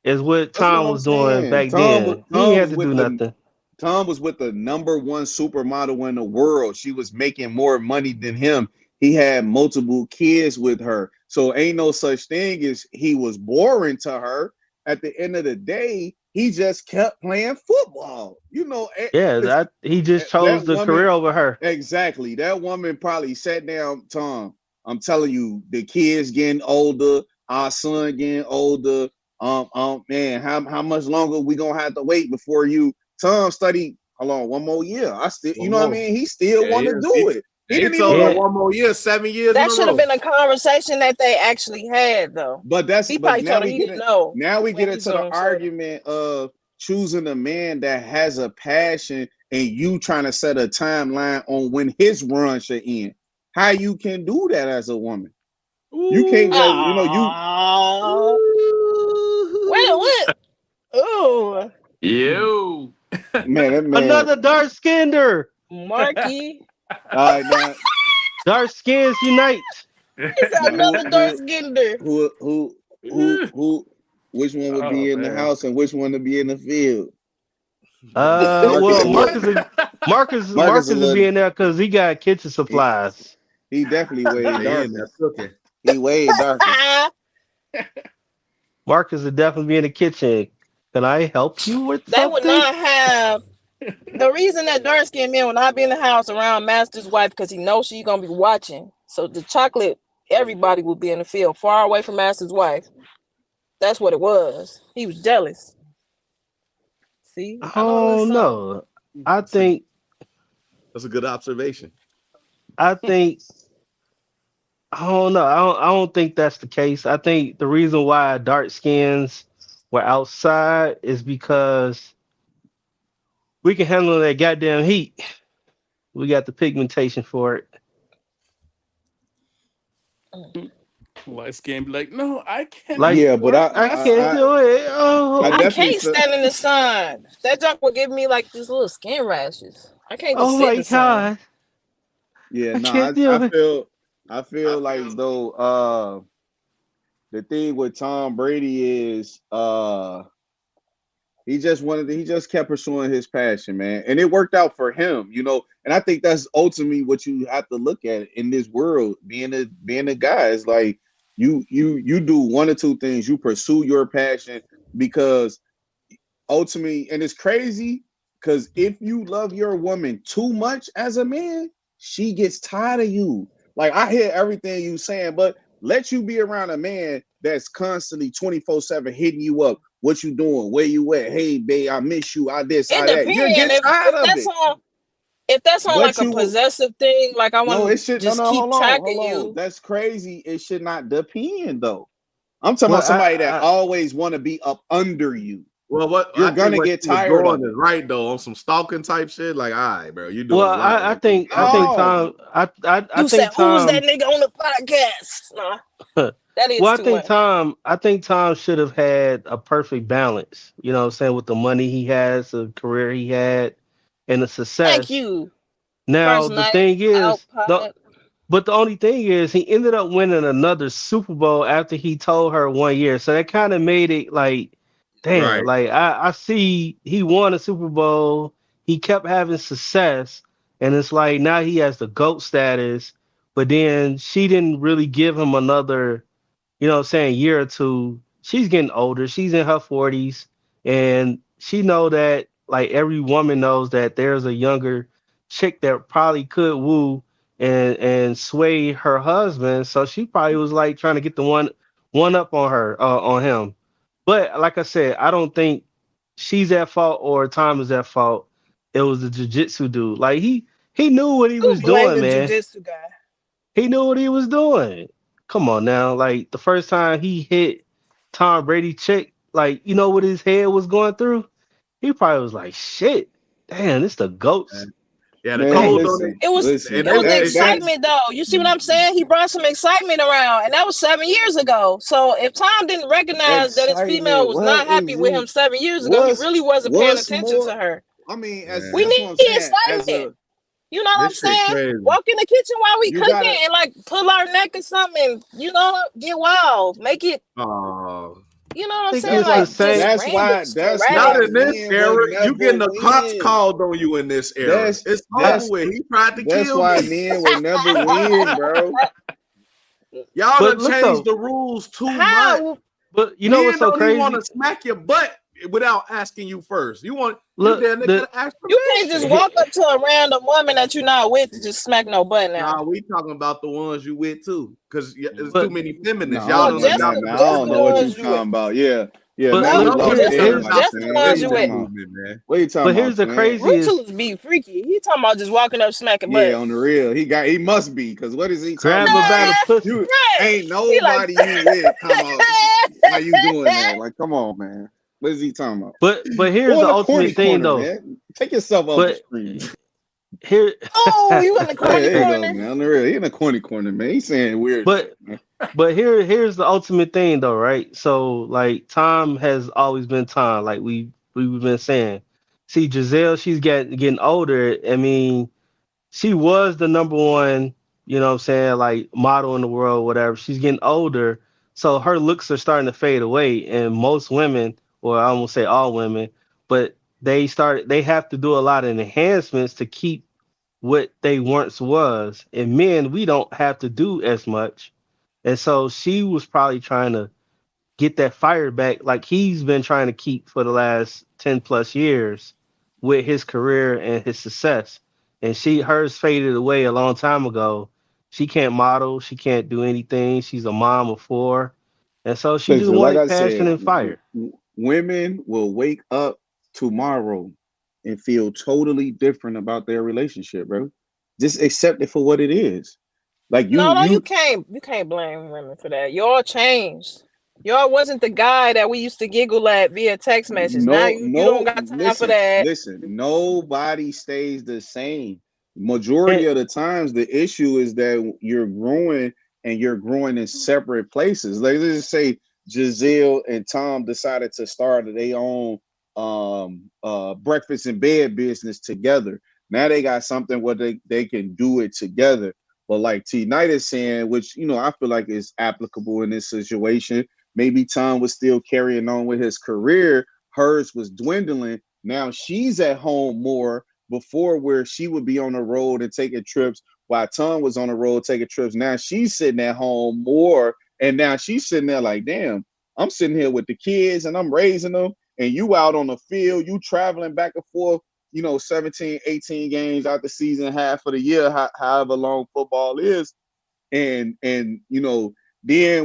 is what That's what Tom I'm was doing saying. back then. He ain't had to do nothing. Tom was with the number one supermodel in the world. She was making more money than him. He had multiple kids with her. So ain't no such thing as he was boring to her. At the end of the day, he just kept playing football. Yeah, Listen, he just chose that the career woman, over her. exactly. That woman probably sat down, Tom. I'm telling you, the kids getting older, our son getting older. Man, how much longer we gonna have to wait before you? Tom study. Hold on, one more year. I still, you One know what I more. mean? He still Yeah, want to do it. He he didn't told even. her Yeah, one more year, 7 years in That a should have row. been a conversation that they actually had though. But He but probably now told her we he get didn't it. know Now we when get he's into the gonna say it. argument of choosing a man that has a passion and you trying to set a timeline on when his run should end. How you can do that as a woman? You can't Ooh. just, Oh, Ooh. what? Oh, You. man, that man. another dark skinder. Marky. All right, now, Dark skins unite. He's now another Darth Ginder. who who which one would Oh be in the man. house and which one to be in the field? Well, Marcus a little Marcus a Marcus is little being there because he got kitchen he, supplies. he definitely way They in there darker. cooking. He way darker. Marcus is definitely be in the kitchen. Can I help you with They would something? not have the reason that dark skinned men will not be in the house around Master's wife because he knows she's gonna be watching. So the chocolate, everybody would be in the field, far away from Master's wife. That's what it was. He was jealous. See, I know a little Oh something. no. I That's a, think that's a good observation. I think I don't know. I don't think that's the case. I think the reason why dark skins were outside is because we can handle that goddamn heat. We got the pigmentation for it. Mm. Light skin be like, no, I cannot Like Yeah, but work, I can't master. do it. I I Oh, definitely can't feel stand in the sun. That junk will give me like these little skin rashes. I can't just oh sit in my the sun. god. yeah, I no, can't I, do I it. feel I feel like though the thing with Tom Brady is he just kept pursuing his passion, man. And it worked out for him, you know. And I think that's ultimately what you have to look at in this world, being a guy. Is like you do one or two things. You pursue your passion because ultimately, and it's crazy because if you love your woman too much as a man, she gets tired of you. Like I hear everything you saying, but let you be around a man that's constantly 24/7 hitting you up. What you doing? Where you at? Hey, babe, I miss you. I this, It I that. You depends get tired of it. if that's on But like a you will possessive thing, like I want no, it to should no just no keep hold on, track of hold on. you. That's crazy. It should not depend though. I'm talking Well, about somebody that always want to be up under you. Well, what You're I think gonna what get you was tired doing of is it. right though on some stalking type shit. Like, all right, bro, you doing well, a lot I right there. think I I think agree. No, Tom I You said, think "Who was that Tom nigga on the podcast?" Nah, that is well, too much. I think Tom should have had a perfect balance. You know what I'm saying, with the money he has, the career he had, and the Thank success. you. Now First the night thing out is, pod. but the only thing is, he ended up winning another Super Bowl after he told her 1 year. So that kind of made it like, damn, Right. like I see he won a Super Bowl. He kept having success. And it's like now he has the GOAT status. But then she didn't really give him another, you know what I'm saying, year or two. She's getting older. She's in her 40s. And she know that like every woman knows that there's a younger chick that probably could woo and sway her husband. So she probably was like trying to get the one up on her on him. But like I said, I don't think she's at fault or Tom is at fault. It was the jujitsu dude. Like he knew what he Who was blamed doing, the man. jujitsu guy? He knew what he was doing. Come on now. Like the first time he hit Tom Brady chick, like you know what his head was going through? He probably was like, shit, damn, this the goats. Yeah, the man, cold Damn. don't It was and listen. it was the they excitement though. You see what I'm saying? He brought some excitement around, and that was 7 years ago. So if Tom didn't recognize that his female Excitement. was What not happy is with it? him 7 years ago, he What's really wasn't paying what's attention to more? her. I mean, as We man, that's need what I'm saying. As excitement. a You know what I'm this shit saying? crazy. Walk in the kitchen while we you cooking gotta and like pull our neck or something, and, get wild. Make it, Oh, you know what I'm I think saying? that's it's the why Like just same. random, that's sporadic. not why in this men era. would You never getting the cops win. called on you in this era. That's It's I, over that's with. He tried to that's kill why me. men would never win, bro. Y'all but done look changed though, the rules too much. How but you know what's Men so don't even want crazy? to smack your butt without asking you first. You Look, damn near the gotta ask you can't just permission. he- walk up to a random woman that you're not with to just smack no butt now. Nah, we talking about the ones you with too, because there's too but many No, feminists. I Y'all Oh, don't don't. know just Y'all, that, the man. I just don't the know what you ones you with. talking about. Yeah, yeah. but Now no, we look, no, lost here everybody, here's Just the man. What are ones you you talking with. about? movement, man. What are you talking but about, here's the twin? craziest. Rutulus be freaky. He talking about just walking up smacking Yeah, butt. on the real. He must be, because what is he talking Grab her about? by Ain't the Nah, pussy. you right. ain't He like, nobody you with talking about why you doing that? Like, come on, man. What is he talking about? But here's Go in the the corny ultimate thing corner, though. man. Take yourself off the But screen. here oh, you in the Yeah, corny there you go, corner. man. On the real. He in the corny corner, man. He's saying weird shit, but man. but here's the ultimate thing though, right? So like Tom has always been Tom, like we've been saying. See, Giselle, she's getting older. I mean, she was the number one, you know what I'm saying, like model in the world, whatever. She's getting older. So her looks are starting to fade away, and most women, or I won't say all women, but they have to do a lot of enhancements to keep what they once was. And men, we don't have to do as much. And so she was probably trying to get that fire back like he's been trying to keep for the last 10 plus years with his career and his success. And hers faded away a long time ago. She can't model, she can't do anything. She's a mom of four. And so she just Listen, like wanted I passion said, and fire. women will wake up tomorrow and feel totally different about their relationship, bro. Just accept it for what it is. Like No, no, you you can't blame women for that. Y'all changed. Y'all wasn't the guy that we used to giggle at via text message. Now no, you don't no, got time for listen, that. listen. Nobody stays the same. Majority And of the times, the issue is that you're growing and you're growing in separate places. Like let's just say Giselle and Tom decided to start their own breakfast in bed business together. Now they got something where they can do it together. But like T Knight is saying, which I feel like is applicable in this situation. Maybe Tom was still carrying on with his career. Hers was dwindling. Now she's at home more before where she would be on the road and taking trips while Tom was on the road taking trips. Now she's sitting at home more. And now she's sitting there like, damn, I'm sitting here with the kids and I'm raising them. And you out on the field, you traveling back and forth, 17, 18 games out the season, half of the year, however long football is. And then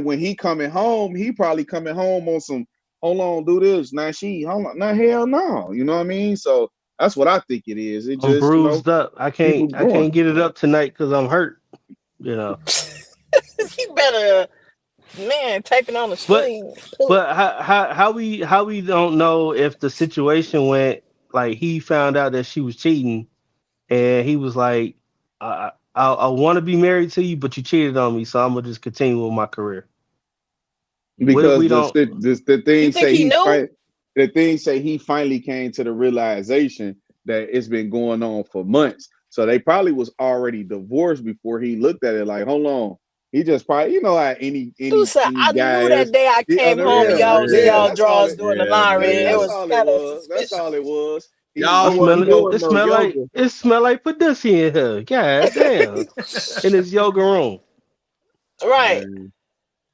when he coming home, he probably coming home on some hold on, do this. Now hold on, now hell no. You know what I mean? So that's what I think it is. It I'm just, bruised up. people I growing. can't get it up tonight because I'm hurt, you know. You better, man, taping on the But screen. how we don't know if the situation went like he found out that she was cheating and he was like, I want to be married to you, but you cheated on me, so I'm gonna just continue with my career. We Because don't. the You thing think say he knew? he finally came to the realization that it's been going on for months. So they probably was already divorced before he looked at it like, hold on. He just probably, how any Dude any said, any I guy knew that is. day I came home and Yeah, y'all was in Yeah, y'all that's all drawers it. doing the yeah, laundry. Yeah, It that's man. was all it kind of was. That's suspicious. all it was. Y'all It wasn't smell. doing It no smell like yoga. it smell like pussy in here. God damn, in his yoga room. Right. Man.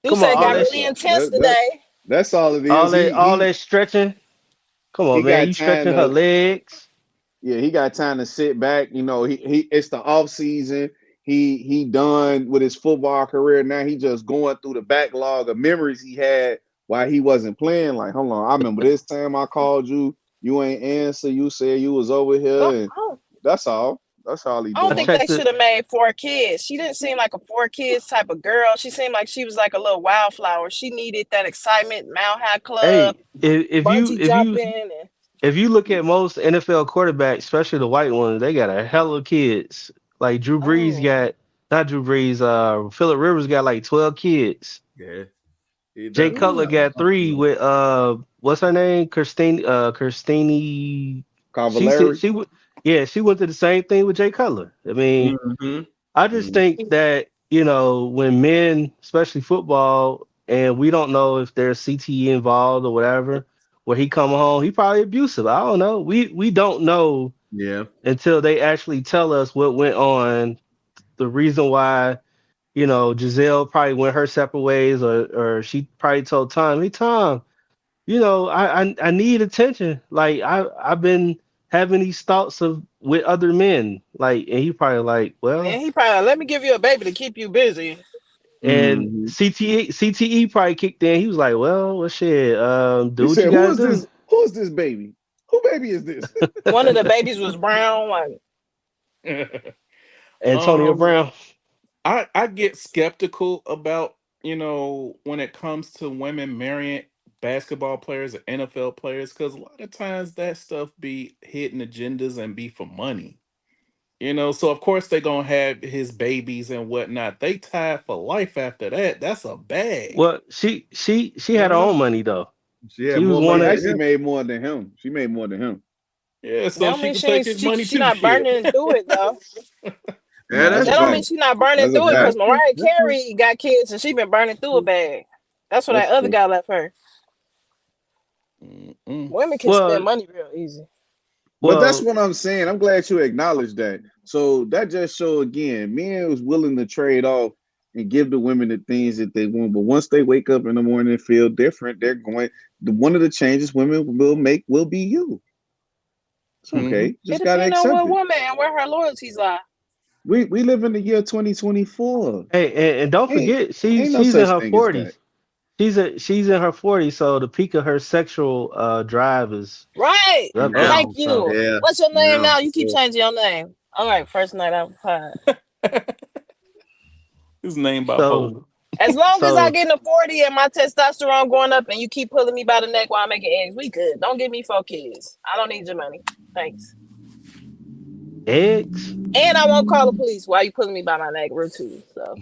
Dude Come on, said it all got that really sh- intense today. That's all it is. all that stretching. Come He on, man, got you time stretching her to legs. Yeah, he got time to sit back. He it's the off season. He done with his football career. Now he just going through the backlog of memories he had while he wasn't playing. Like, hold on, I remember this time I called you. You ain't answer. You said you was over No, here, and that's all. That's all he I don't I doing. think checked they the. should have made 4 kids. She didn't seem like a 4 kids type of girl. She seemed like she was like a little wildflower. She needed that excitement, Mount High Club, Hey, if you bungee if you jumping, and if you look at most NFL quarterbacks, especially the white ones, they got a hell of kids. Like Drew Brees oh, got, not Drew Brees, Phillip Rivers got like 12 kids. Yeah. He Jay definitely Cutler got mm. got three with what's her name? Kirstini. Cavallari. She would, yeah, she went to the same thing with Jay Cutler. I mean, Mm-hmm. I just Mm. think that, when men, especially football, and we don't know if there's CTE involved or whatever, where he come home, he probably abusive. I don't know. We don't know Yeah. until they actually tell us what went on, the reason why, Giselle probably went her separate ways, or she probably told Tom, hey Tom, I need attention. Like I've been having these thoughts of with other men. Like, and he probably like, Man, well, he probably let me give you a baby to keep you busy. and Mm-hmm. CTE probably kicked in. He was like, well shit, do He what you said, "Who gotta is do. this? Who is this baby? Who baby is this?" One of the babies was brown. Like, Antonio um, Brown. I get skeptical about, when it comes to women marrying basketball players or NFL players, because a lot of times that stuff be hidden agendas and be for money. So of course they're gonna have his babies and whatnot. They tied for life after that. That's a bag. Well, she You had her know? own money though. She had She was more She one money of than actually him. made more than him. She made more than him. Yeah, that so don't she mean could take his money she too. not Shit. burning through it though. Yeah, No, that's that's That a don't true. mean fact. she not burning That's a through it That's because fact. true. Mariah That's true. Carey got kids and she been burning through a bag. That's what That's that other true. guy left her. Mm-mm. Women can spend Well, money real easy. But that's well, what I'm saying. I'm glad you acknowledge that. So that just show again, men was willing to trade off and give the women the things that they want. But once they wake up in the morning and feel different, they're going. One of the changes women will make will be you. It's Mm-hmm. okay. It Just gotta depends on accept what it. woman and where her loyalties lie. We live in the year 2024. hey, and don't Ain't forget, ain't no she's in such her thing as that. 40s. She's in her 40s, so the peak of her sexual drive is Right. up Yeah, Like there. So you. yeah, What's your name yeah. now? You keep Yeah. changing your name. All right, first night out pod. His name so bipolar. As long as I so get in the 40 and my testosterone going up and you keep pulling me by the neck while I'm making eggs, we good. Don't give me 4 kids. I don't need your money. Thanks. eggs, And I won't call the police while you pulling me by my neck, real too. So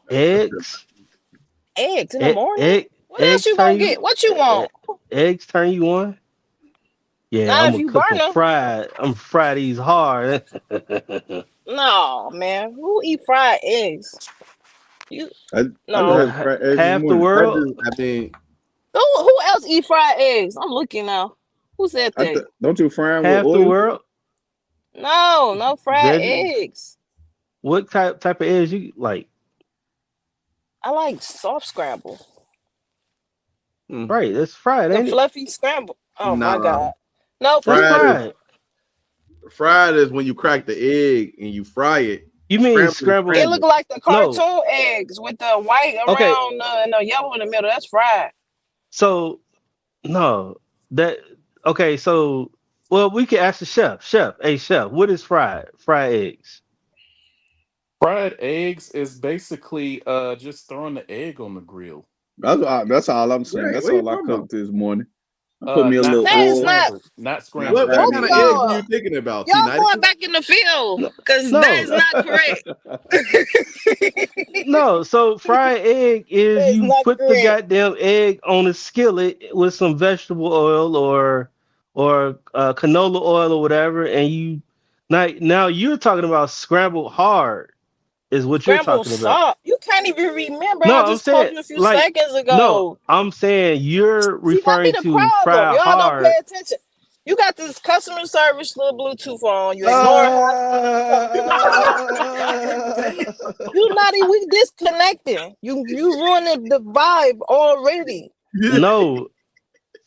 eggs, eggs in the egg, morning? egg, What else eggs you turn gonna you get? What you e- want? eggs turn you on. Yeah, Not I'm if gonna you cook burn them them. fried. I'm fry these hard. No, man. Who eat fried eggs? You I just no. had fried eggs this Half the morning. I world, just, I mean, Who else eat fried eggs? I'm looking now. Who said that? Don't you fry 'em with half the oil? world, No, no fried veggie. eggs. What type of eggs you like? I like soft scramble. mm, Right, that's fried, The ain't it? fluffy scramble. Oh my nah. god. Nope. That's Fried is fried. fried is when you crack the egg and you fry it. You mean Scramble is It scramble? look scrambled. like the No. cartoon eggs with the white Okay, around and the yellow in the middle. That's fried. so no, that okay. So, well, we can ask the chef. Chef, hey chef, what is fried? Fried eggs. Fried eggs is basically just throwing the egg on the grill. That's all I'm saying. That's What are you all I talking about? cooked this morning. I put me a Not little That not is oil not. scrambled. Not and I scrambled. What fried Both kind of of the eggs egg. are you y'all, thinking about, T y'all ninety? going back in the field No, because that is no, not correct. no. So fried egg is That is you not put the correct. goddamn egg on a skillet with some vegetable oil or canola oil or whatever, and you now you're talking about scrambled hard is what you're Scrambled talking about. salt. You can't even remember. No, I I'm just told saying you a few like seconds no, ago. I'm saying you're See, that be referring the to problem. fry Y'all don't pay hard. attention. You got this customer service little Bluetooth on. You ignore half of what I'm talking about. You not even we disconnecting. You ruining the vibe already. No.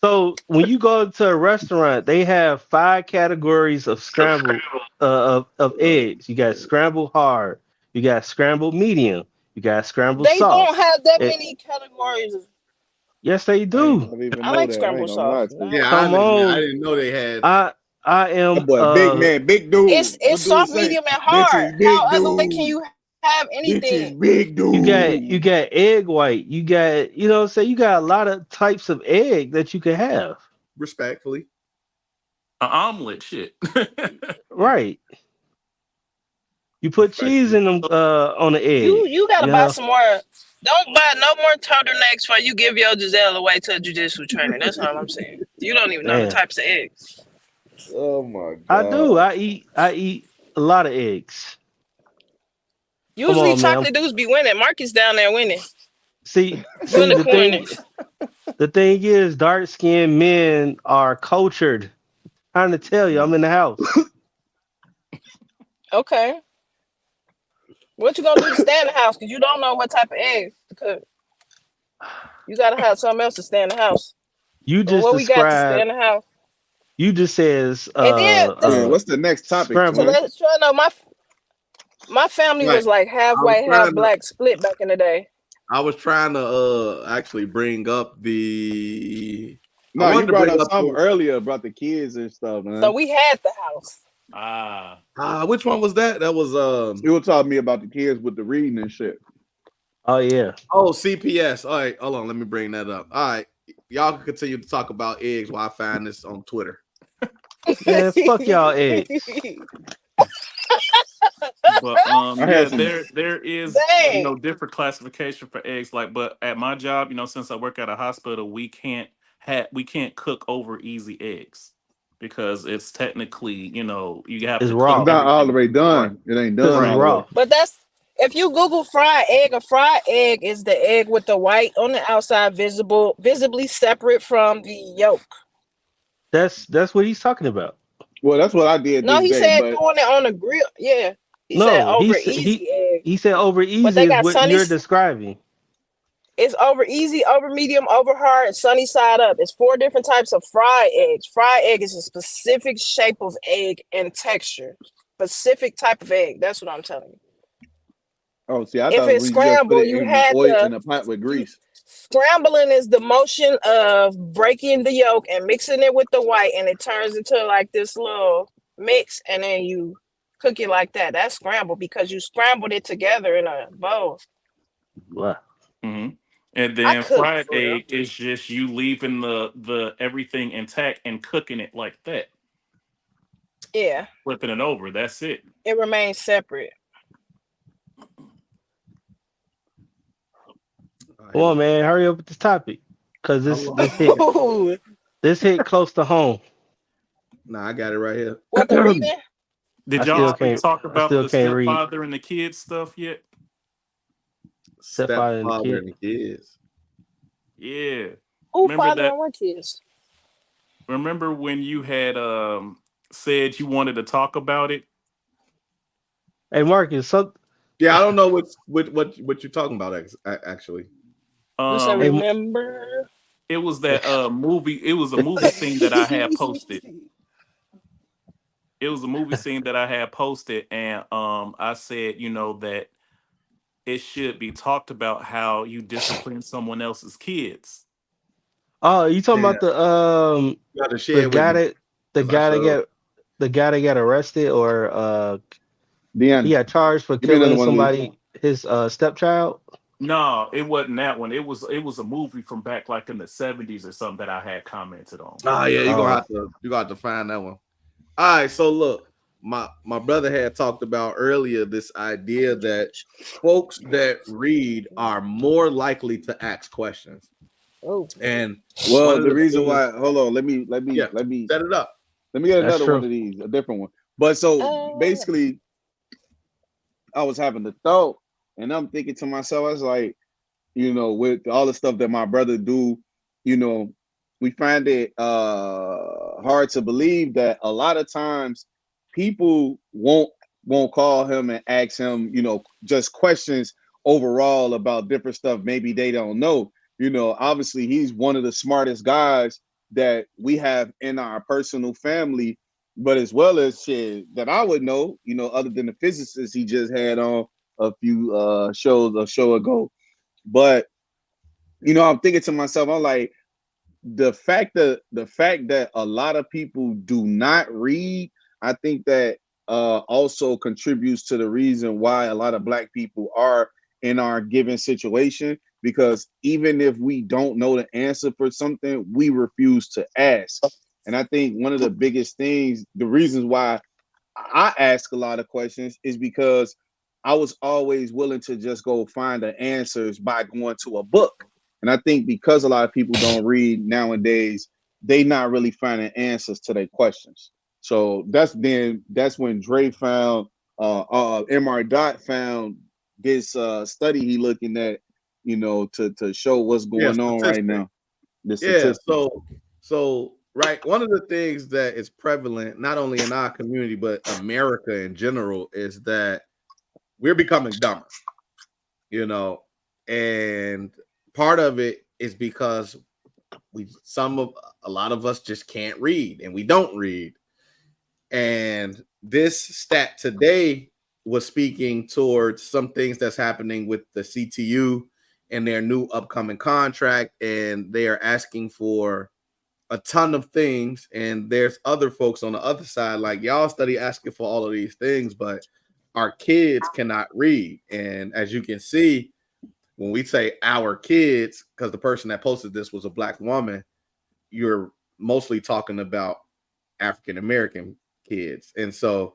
So when you go to a restaurant, they have 5 categories of scrambled of eggs. You got scrambled hard, you got scrambled medium, you got scrambled They don't soft. have that It, many categories. yes, they I ain't do. never even I know like that. I ain't scrambled gonna lie soft. to you. Nah. Yeah, Come I on. didn't know they had. I That am boy, big man, big dude. It's What dude soft, say? medium, and This hard. is How big other way can dude. you have This is anything? big you dude. got egg white, you got you know what I'm saying, you got a lot of types of egg that you can have. Respectfully. An omelet shit. Right. You put cheese Respectfully. in them on the egg. You gotta You buy know, some more. Don't buy no more turtlenecks for you give your Giselle away to a jujitsu trainer. That's all I'm saying. You don't even know the man. types of eggs. Oh my I do. god. I eat a lot of eggs. Come Usually on, man. chocolate dudes be winning. Marcus down there winning. See the thing Unicornish. the thing is dark skinned men are cultured. Trying to tell you, I'm in the house. Okay. What you gonna do to stay in the house? Cause you don't know what type of eggs to cook. You gotta have something else to stay in the house. You Well, just what we got to stay in described the house. you just says And then Twin, this what's the next topic, to scramble. twin? let you know my family Like was like I was halfway, half trying to black split back in the day. I was trying to actually bring up the I No, you wanted to brought bring up up something the earlier about the kids and stuff, So man. we had the house. Ah. which one was that? That was You were talking to me about the kids with the reading and shit. Oh yeah. CPS. All right, hold on, let me bring that up. All right. Y'all can continue to talk about eggs while I find this on Twitter. Man, fuck y'all eggs. But I had yeah, some. there is Dang. different classification for eggs. Like, but at my job, since I work at a hospital, we can't cook over easy eggs because it's technically you have It's to cook It's raw. not all the everything way right. done. It ain't Cause done it's Right. all the way. raw. But If you Google fried egg, a fried egg is the egg with the white on the outside, visibly separate from the yolk. That's what he's talking about. Well, that's what I did No, this he day, said but doing it on a grill. Yeah, he said No, over easy egg, he said over but easy they is got what sunny. you're describing. It's over easy, over medium, over hard, and sunny side up. It's 4 different types of fried eggs. Fried egg is a specific shape of egg and texture. Specific type of egg. That's what I'm telling you. oh, see, I If thought it's we just put scrambled, it you in had oil the in a pot with grease. scrambling is the motion of breaking the yolk and mixing it with the white, and it turns into like this little mix, and then you cook it like that. That's scrambled because you scrambled it together in a bowl. Wow. Hmm. And I then cook fried for real. egg is just you leaving the everything intact and cooking it like that, Yeah, flipping it over. That's it. it remains separate. All right, Come here we on, go. man, hurry up with this topic, cause Hold on. Ooh, this hit close to home. Nah, I got it right here. what the reading? Did y'all already talk I about still the can't read. stepfather and the kids stuff yet? Stepfather and the Stepfather kid. and the kids. Yeah. Who Remember father that? and what kids? Remember when you had said you wanted to talk about it? Hey, Marcus. Yeah, I don't know what you're talking about actually. You said Hey, Um, remember? it was that movie. It was a movie scene that I had posted. It was a movie scene that I had posted, and I said, that it should be talked about how you discipline someone else's kids. oh, you talking Yeah, about you got to the share with guy me that the because I guy that showed. got the guy that got arrested, or he Deanna, got charged for give me another killing one of these. somebody, his stepchild. No, it wasn't that one. It was a movie from back like in the 70s or something that I had commented on. Oh yeah, Oh, you're gonna have to find that one. All right, so look, my brother had talked about earlier this idea that folks that read are more likely to ask questions, Oh, and one Well, of the the reason things, why, hold on, let me let me yeah, let me set it up. let me get that's another one true. of these, a different one. But so uh, basically, I was having the thought, and I'm thinking to myself, I was like, with all the stuff that my brother do, you know, we find it hard to believe that a lot of times people won't call him and ask him, just questions overall about different stuff maybe they don't know. Obviously he's one of the smartest guys that we have in our personal family, but as well as shit that I would know, other than the physicist he just had on a show ago. But I'm thinking to myself, I'm like, the fact that a lot of people do not read, I think that also contributes to the reason why a lot of black people are in our given situation. Because even if we don't know the answer for something, we refuse to ask. And I think one of the biggest things, the reasons why I ask a lot of questions is because I was always willing to just go find the answers by going to a book. And I think because a lot of people don't read nowadays, they not really finding answers to their questions. So that's when Dre found MR Dot found this study he looking at, to show what's Yeah, going on right statistics. now. The Yeah, statistics. so right, one of the things that is prevalent not only in our community but America in general is that we're becoming dumber, you know, and part of it is because we some of a lot of us just can't read and we don't read. And this stat today was speaking towards some things that's happening with the CTU and their new upcoming contract, and they are asking for a ton of things. And there's other folks on the other side, like y'all study asking for all of these things, but our kids cannot read. And as you can see, when we say our kids, because the person that posted this was a black woman, you're mostly talking about African American kids. And so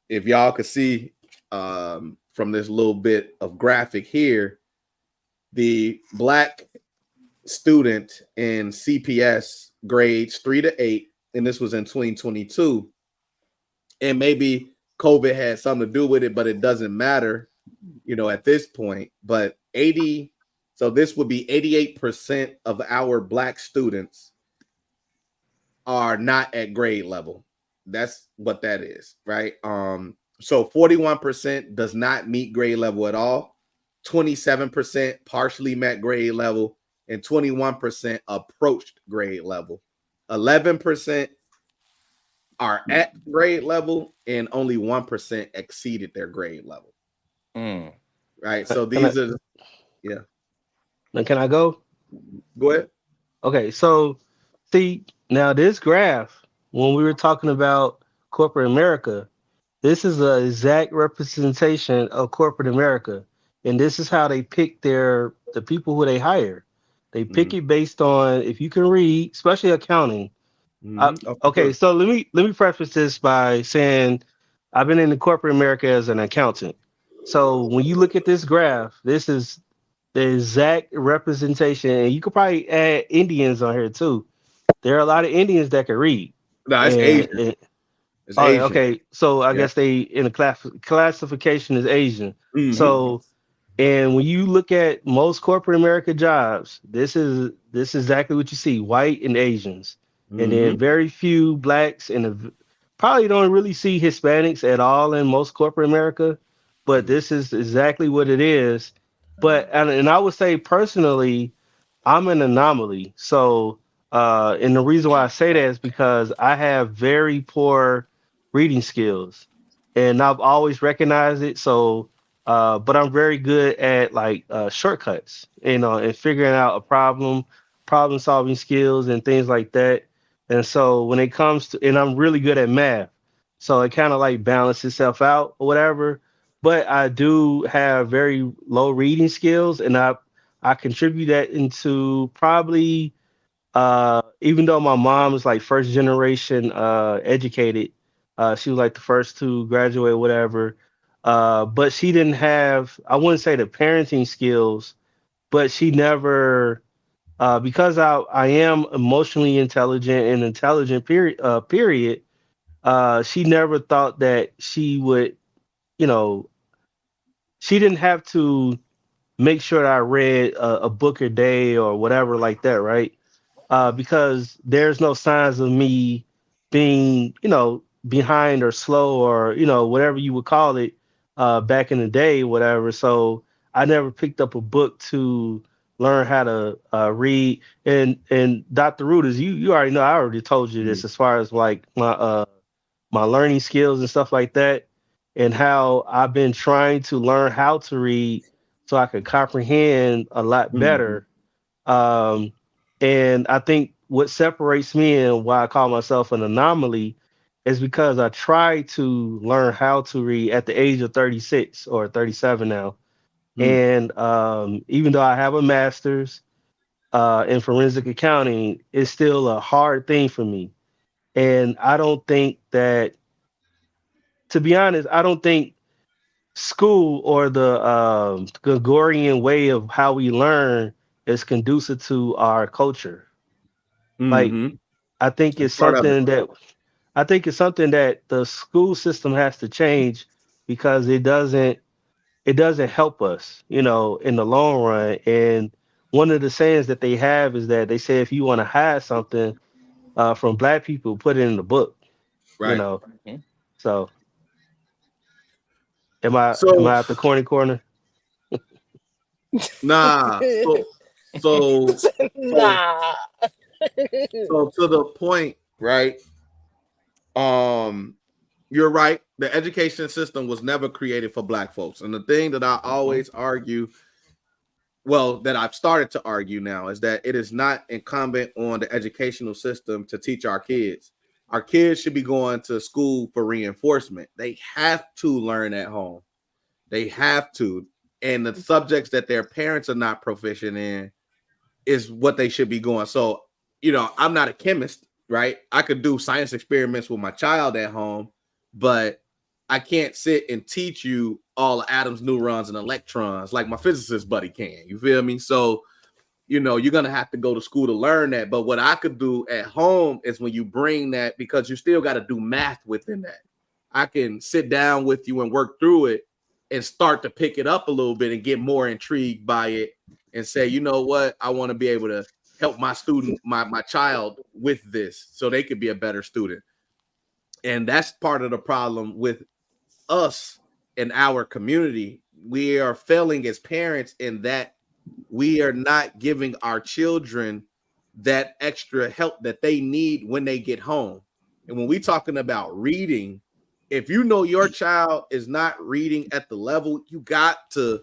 if y'all could see from this little bit of graphic here, the black student in CPS grades 3 to 8, and this was in 2022. And maybe COVID had something to do with it, but it doesn't matter. at this point, but 80, so this would be 88% of our black students are not at grade level. That's what that is, right? So 41% does not meet grade level at all, 27% partially met grade level, and 21% approached grade level. 11% are at grade level, and only 1% exceeded their grade level. Mm. Right. So Can I these are, yeah. can I go? Go ahead. Okay, so see now this graph, when we were talking about corporate America, this is an exact representation of corporate America, and this is how they pick the people who they hire. They pick Mm-hmm. it based on if you can read, especially accounting. Mm-hmm. Oh, for Okay, sure. so let me preface this by saying I've been in the corporate America as an accountant. So when you look at this graph, this is the exact representation, and you could probably add Indians on here too. There are a lot of Indians that can read, No, it's and, Asian. and It's oh, Asian. okay. So I Yeah. guess they in the classification is Asian. Mm-hmm. So and when you look at most corporate America jobs, this is exactly what you see: white and Asians, and then Mm-hmm. very few blacks, and probably don't really see Hispanics at all in most corporate America. But this is exactly what it is. But and I would say personally, I'm an anomaly. So, and the reason why I say that is because I have very poor reading skills, and I've always recognized it. So, but I'm very good at like shortcuts, and figuring out a problem solving skills, and things like that. And so when it comes to, and I'm really good at math, so it kind of like balances itself out or whatever. But I do have very low reading skills, and I contribute that into probably even though my mom is like first generation educated, she was like the first to graduate, whatever. But she didn't have, I wouldn't say the parenting skills, but she never because I am emotionally intelligent and intelligent period. She never thought that she would, you know, she didn't have to make sure that I read a book a day or whatever like that, right? Because there's no signs of me being, behind or slow or, whatever you would call it back in the day, whatever. So I never picked up a book to learn how to read. And Dr. Reuters, you already know, I already told you this as far as like my learning skills and stuff like that, and how I've been trying to learn how to read so I could comprehend a lot Mm-hmm. better. Um, and I think what separates me and why I call myself an anomaly is because I tried to learn how to read at the age of 36 or 37 now. And even though I have a master's in forensic accounting, it's still a hard thing for me. And I don't think that, to be honest, I don't think school or the Gregorian way of how we learn is conducive to our culture. Like, Mm-hmm. I think That's it's part of it. something that the school system has to change because it doesn't help us, in the long run. And one of the sayings that they have is that they say if you want to hide something from black people, put it in the book, you Right. know. Mhm. So am I So at the corny corner? nah. So so Nah. so to the point, right? Um, you're right. The education system was never created for black folks. And the thing that I Mhm. always argue, well, that I've started to argue now, is that it is not incumbent on the educational system to teach our kids. Our kids should be going to school for reinforcement. They have to learn at home. They have to. And the subjects that their parents are not proficient in is what they should be going. So, I'm not a chemist, right? I could do science experiments with my child at home, but I can't sit and teach you all the atoms, neurons, and electrons like my physicist buddy can. You feel me? So, you're gonna have to go to school to learn that. But what I could do at home is when you bring that, because you still got to do math within that. I can sit down with you and work through it and start to pick it up a little bit and get more intrigued by it and say, you know what, I want to be able to help my student, my child with this so they could be a better student. And that's part of the problem with us in our community. We are failing as parents in that we are not giving our children that extra help that they need when they get home. And when we're talking about reading, if you know your child is not reading at the level, you got to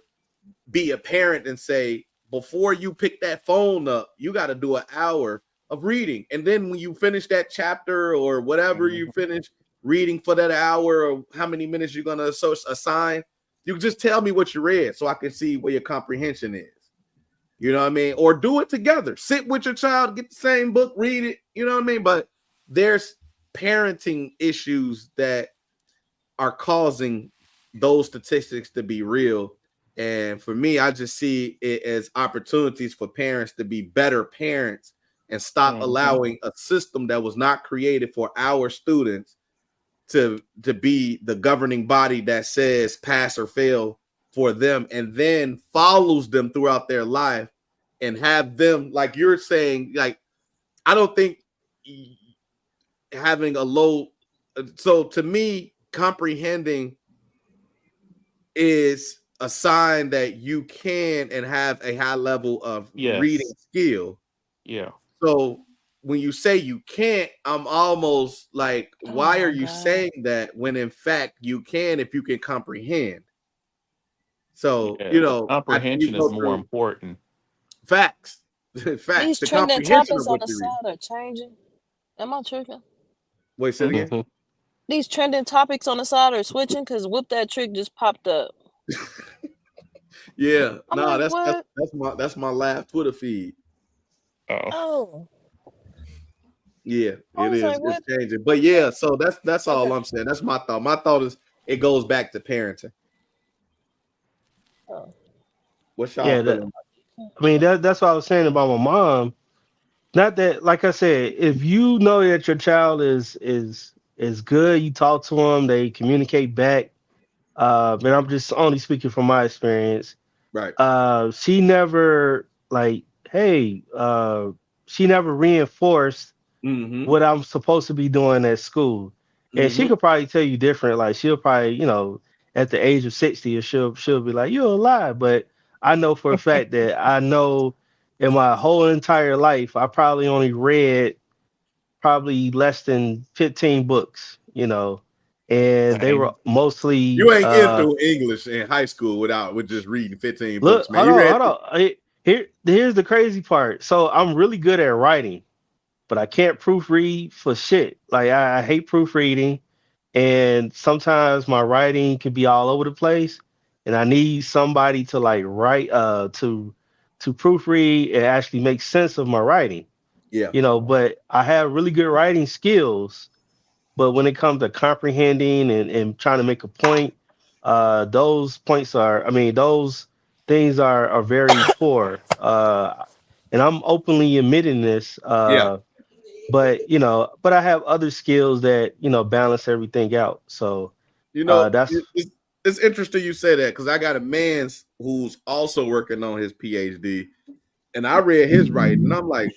be a parent and say, before you pick that phone up, you got to do an hour of reading. And then when you finish that chapter or whatever you finish reading for that hour or how many minutes you're going to assign, you just tell me what you read so I can see where your comprehension is. You know what I mean? Or do it together. Sit with your child, get the same book, read it. You know what I mean? But there's parenting issues that are causing those statistics to be real. And for me, I just see it as opportunities for parents to be better parents and stop allowing a system that was not created for our students to be the governing body that says pass or fail for them and then follows them throughout their life and have them, like you're saying, like, I don't think having a low, so to me, comprehending is a sign that you can and have a high level of reading skill. Yeah. So when you say you can't, I'm almost like, why are you saying that when in fact you can if you can comprehend? So, you know, comprehension is more important. Facts. Facts. These The trending comprehension topics of on what the you read. side are changing. Am I tripping? Wait, say it again? These trending topics on the side are switching because Whoop That Trick just popped up. Yeah, I'm no, like, that's what? that's my live Twitter feed. Oh. Yeah, I it was is. like, It's what? changing. But yeah, so that's all Okay. I'm saying. That's my thought. My thought is it goes back to parenting. Oh. What's y'all Yeah, feeling? I mean that's what I was saying about my mom. Not that, like I said, if you know that your child is good, you talk to them, they communicate back. And I'm just only speaking from my experience. Right. She never like, hey, she never reinforced what I'm supposed to be doing at school. And she could probably tell you different. Like she'll probably, at the age of 60, she'll be like, you'll lie. But I know for a fact that I know in my whole entire life, I probably only read probably less than 15 books, and they were Same. mostly You ain't getting through English in high school with just reading 15 look, books, man. hold You on, read hold on. Here's the crazy part. So I'm really good at writing, but I can't proofread for shit. Like I hate proofreading, and sometimes my writing can be all over the place, and I need somebody to like write to proofread and actually make sense of my writing. Yeah. But I have really good writing skills, but when it comes to comprehending and trying to make a point, those points are, I mean, those things are very poor. And I'm openly admitting this. Yeah. But I have other skills that, balance everything out. So You know, that's, it's interesting you say that because I got a man who's also working on his PhD, and I read his writing, and I'm like,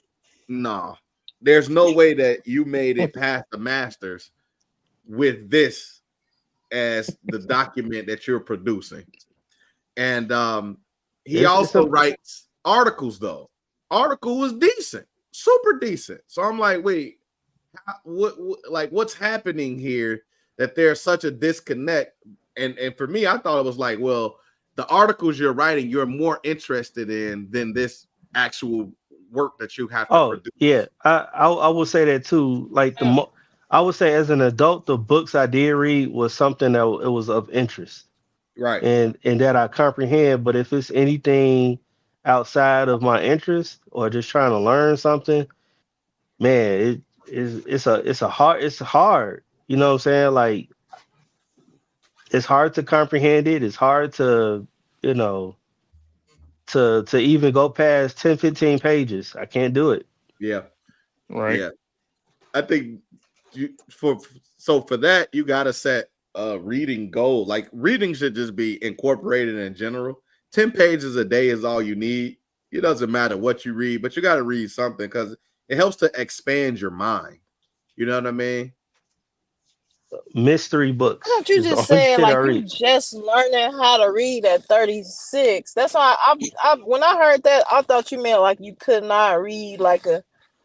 nah, there's no way that you made it past the masters with this as the document that you're producing. And he it's a, also writes articles though. Article was decent, super decent. So I'm like, wait, what what's happening here that there's such a disconnect? And for me, I thought it was like, well, the articles you're writing, you're more interested in than this actual work that you have to oh produce. yeah, I will say that too. Like I would say as an adult, the books I did read was something that it was of interest. Right. and that I comprehend. But if it's anything outside of my interest or just trying to learn something, man, it's hard. You know what I'm saying? Like it's hard to comprehend it. It's hard to, you know, to even go past 10, 15 pages. I can't do it. Yeah. Right. Yeah. I think you for that you gotta set reading goal. Like reading should just be incorporated in general. 10 pages a day is all you need. It doesn't matter what you read, but you got to read something because it helps to expand your mind. You know what I mean? Mystery Why books don't you is the just only saying shit I like you read. just learning how to read at 36? That's why I when I heard that I thought you meant like you could not read like a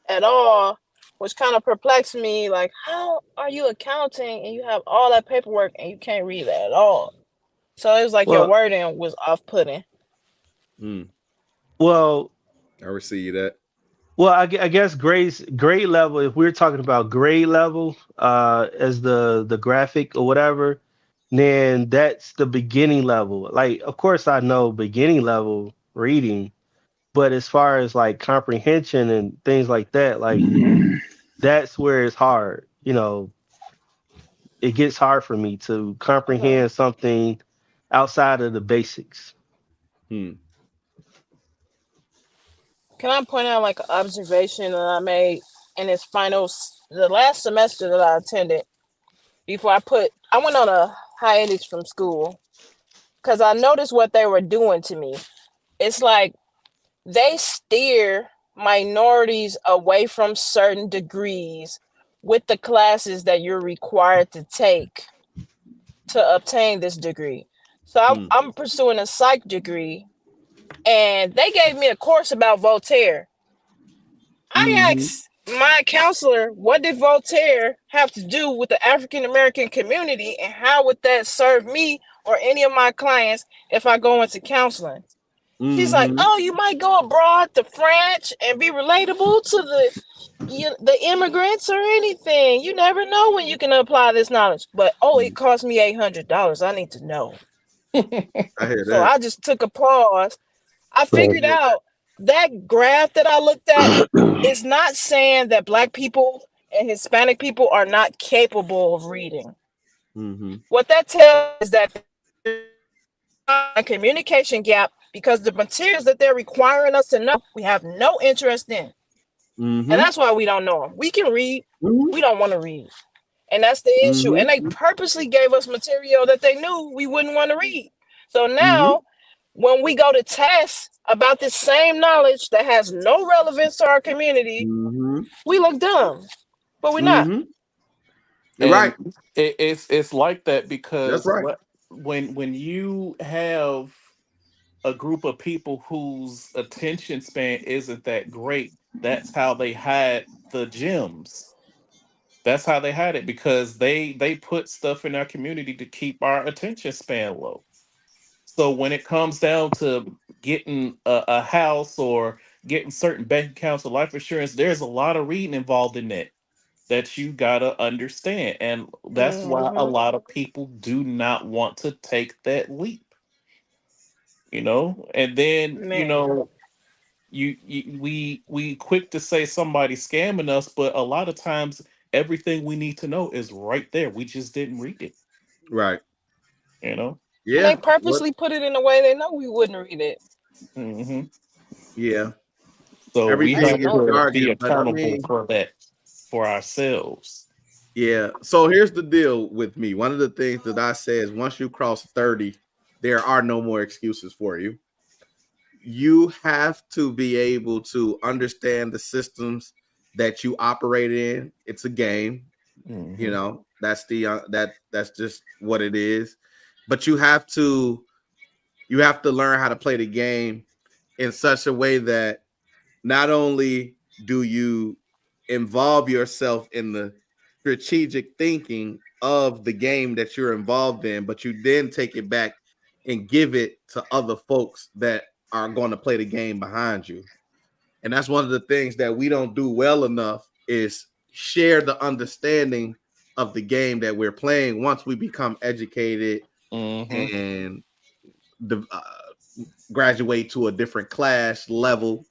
at all, which kind of perplexed me. Like, how are you accounting and you have all that paperwork and you can't read at all? So it was like your Well, wording was off putting. Mm, well, I receive that. I guess grade level. If we're talking about grade level, as the graphic or whatever, then that's the beginning level. Like, of course, I know beginning level reading, but as far as like comprehension and things like that, like that's where it's hard. It gets hard for me to Mhm. comprehend something outside of the basics. Hmm. Can I point out like an observation that I made in this the last semester that I attended before I went on a hiatus from school because I noticed what they were doing to me. It's like they steer minorities away from certain degrees with the classes that you're required to take to obtain this degree. So Hmm. I'm pursuing a psych degree, and they gave me a course about Voltaire. I Mm-hmm. asked my counselor, what did Voltaire have to do with the African American community, and how would that serve me or any of my clients if I go into counseling? She's like, Mm-hmm. "Oh, you might go abroad to France and be relatable to the immigrants or anything. You never know when you can apply this knowledge. But oh, it cost me $800. I need to know." I hear So that. I just took a pause. I Right. figured out that graph that I looked at is not saying that Black people and Hispanic people are not capable of reading. Mm-hmm. What that tells is that a communication gap because the materials that they're requiring us to know, we have no interest in. And Mm-hmm. that's why we don't know them. We can read, Mm-hmm. we don't want to read. And that's the issue. And they Mm-hmm. purposely gave us material that they knew we wouldn't want to read. So Mm-hmm. now, when we go to test about this same knowledge that has no relevance to our community, Mm-hmm. we look dumb, but we're not. Mm-hmm. You're right. And it's like that That's because right. what when you have a group of people whose attention span isn't that great, that's how they hide the gems. That's how they hide it because they put stuff in our community to keep our attention span low. So when it comes down to getting a house or getting certain bank accounts or life insurance, there's a lot of reading involved in that you gotta understand, and that's why a Mm-hmm. lot of people do not want to take that leap. And then Man, we quick to say somebody's scamming us, but a lot of times everything we need to know is right there. We just didn't read it. Right. You know. and they Yeah. What? purposely put it in a way they know we wouldn't read it. hmm Yeah. So we That's Everything have is annoying. to be jargon, but I accountable mean, for that for ourselves. yeah. So here's the deal with me. One of the things that I say is once you cross 30, there are no more excuses for you. You have to be able to understand the systems that you operate in. It's a game, hmm That's that's just what it is. But you have to learn how to play the game in such a way that not only do you involve yourself in the strategic thinking of the game that you're involved in, but you then take it back and give it to other folks that are going to play the game behind you. And that's one of the things that we don't do well enough is share the understanding of the game that we're playing once we become educated hmm and graduate to a different class level,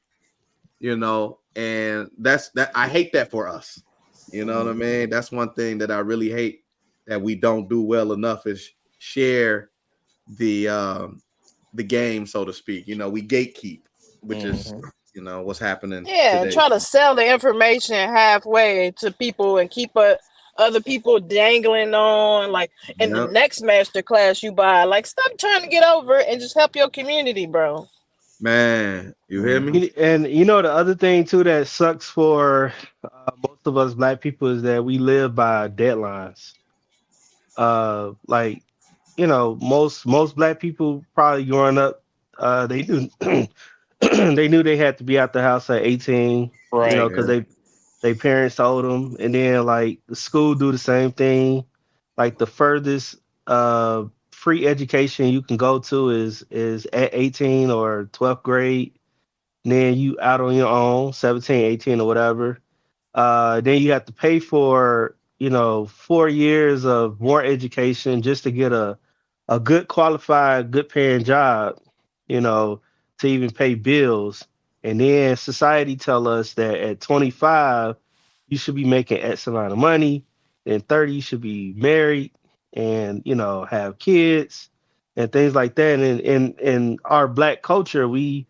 and that's that. I hate that for us. You know what I mean? That's one thing that I really hate that we don't do well enough is share the um the game, so to speak. We gatekeep, which is hmm what's happening Yeah, and today. try to sell the information halfway to people and keep other people dangling on, like in the Yep. next master class you buy. Like, stop trying to get over it and just help your community, bro. Man, you hear me? And you know the other thing too that sucks for most of us black people is that we live by deadlines. Like most black people probably growing up, they knew they knew they had to be out the house at 18. Right. Because Yeah. they parents told them, and then like the school do the same thing. Like the furthest free education you can go to is at 18 or 12th grade. Then you out on your own, 17, 18 or whatever. Then you have to pay for 4 years of more education just to get a good qualified, good paying job, you know, to even pay bills. And then society tell us that at 25 you should be making X amount of money, and 30 you should be married and have kids and things like that. And in our black culture, we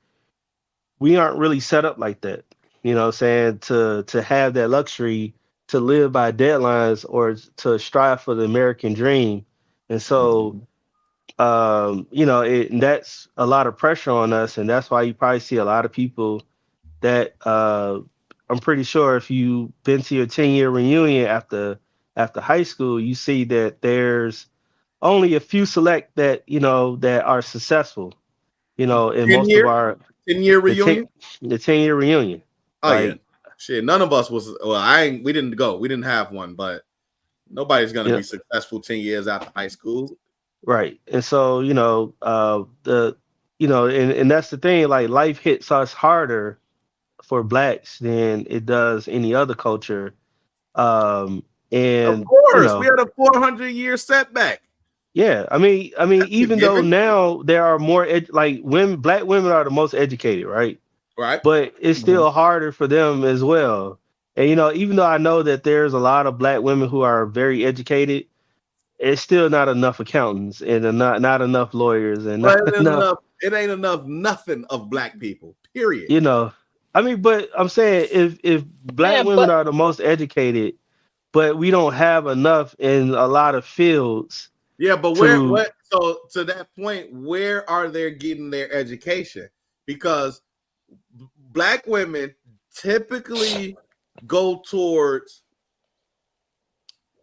aren't really set up like that. You know what I'm saying? To have that luxury to live by deadlines or to strive for the American dream. And so that's a lot of pressure on us, and that's why you probably see a lot of people that I'm pretty sure if you've been to your 10-year reunion after high school, you see that there's only a few select that are successful, in 10 most of year, our 10-year the 10 reunion. the 10-year reunion. Oh yeah. Like, Shit, none of us was well, I ain't we didn't go. We didn't have one, but nobody's gonna you be know, successful 10 years after high school. right. And so, and that's the thing, like life hits us harder for blacks than it does any other culture. Um, Of and course, we had a 400-year setback. yeah, That's a even though given, now there are more like women, black women are the most educated, right? right? But it's Mhm. still harder for them as well. And even though I know that there's a lot of black women who are very educated, it's still not enough accountants and not enough lawyers and But not it is enough, enough. It ain't enough nothing of black people. Period. you know. But I'm saying if black Yeah, women but are the most educated, but we don't have enough in a lot of fields Yeah, but where to what so to that point, where are they getting their education? Because black women typically go towards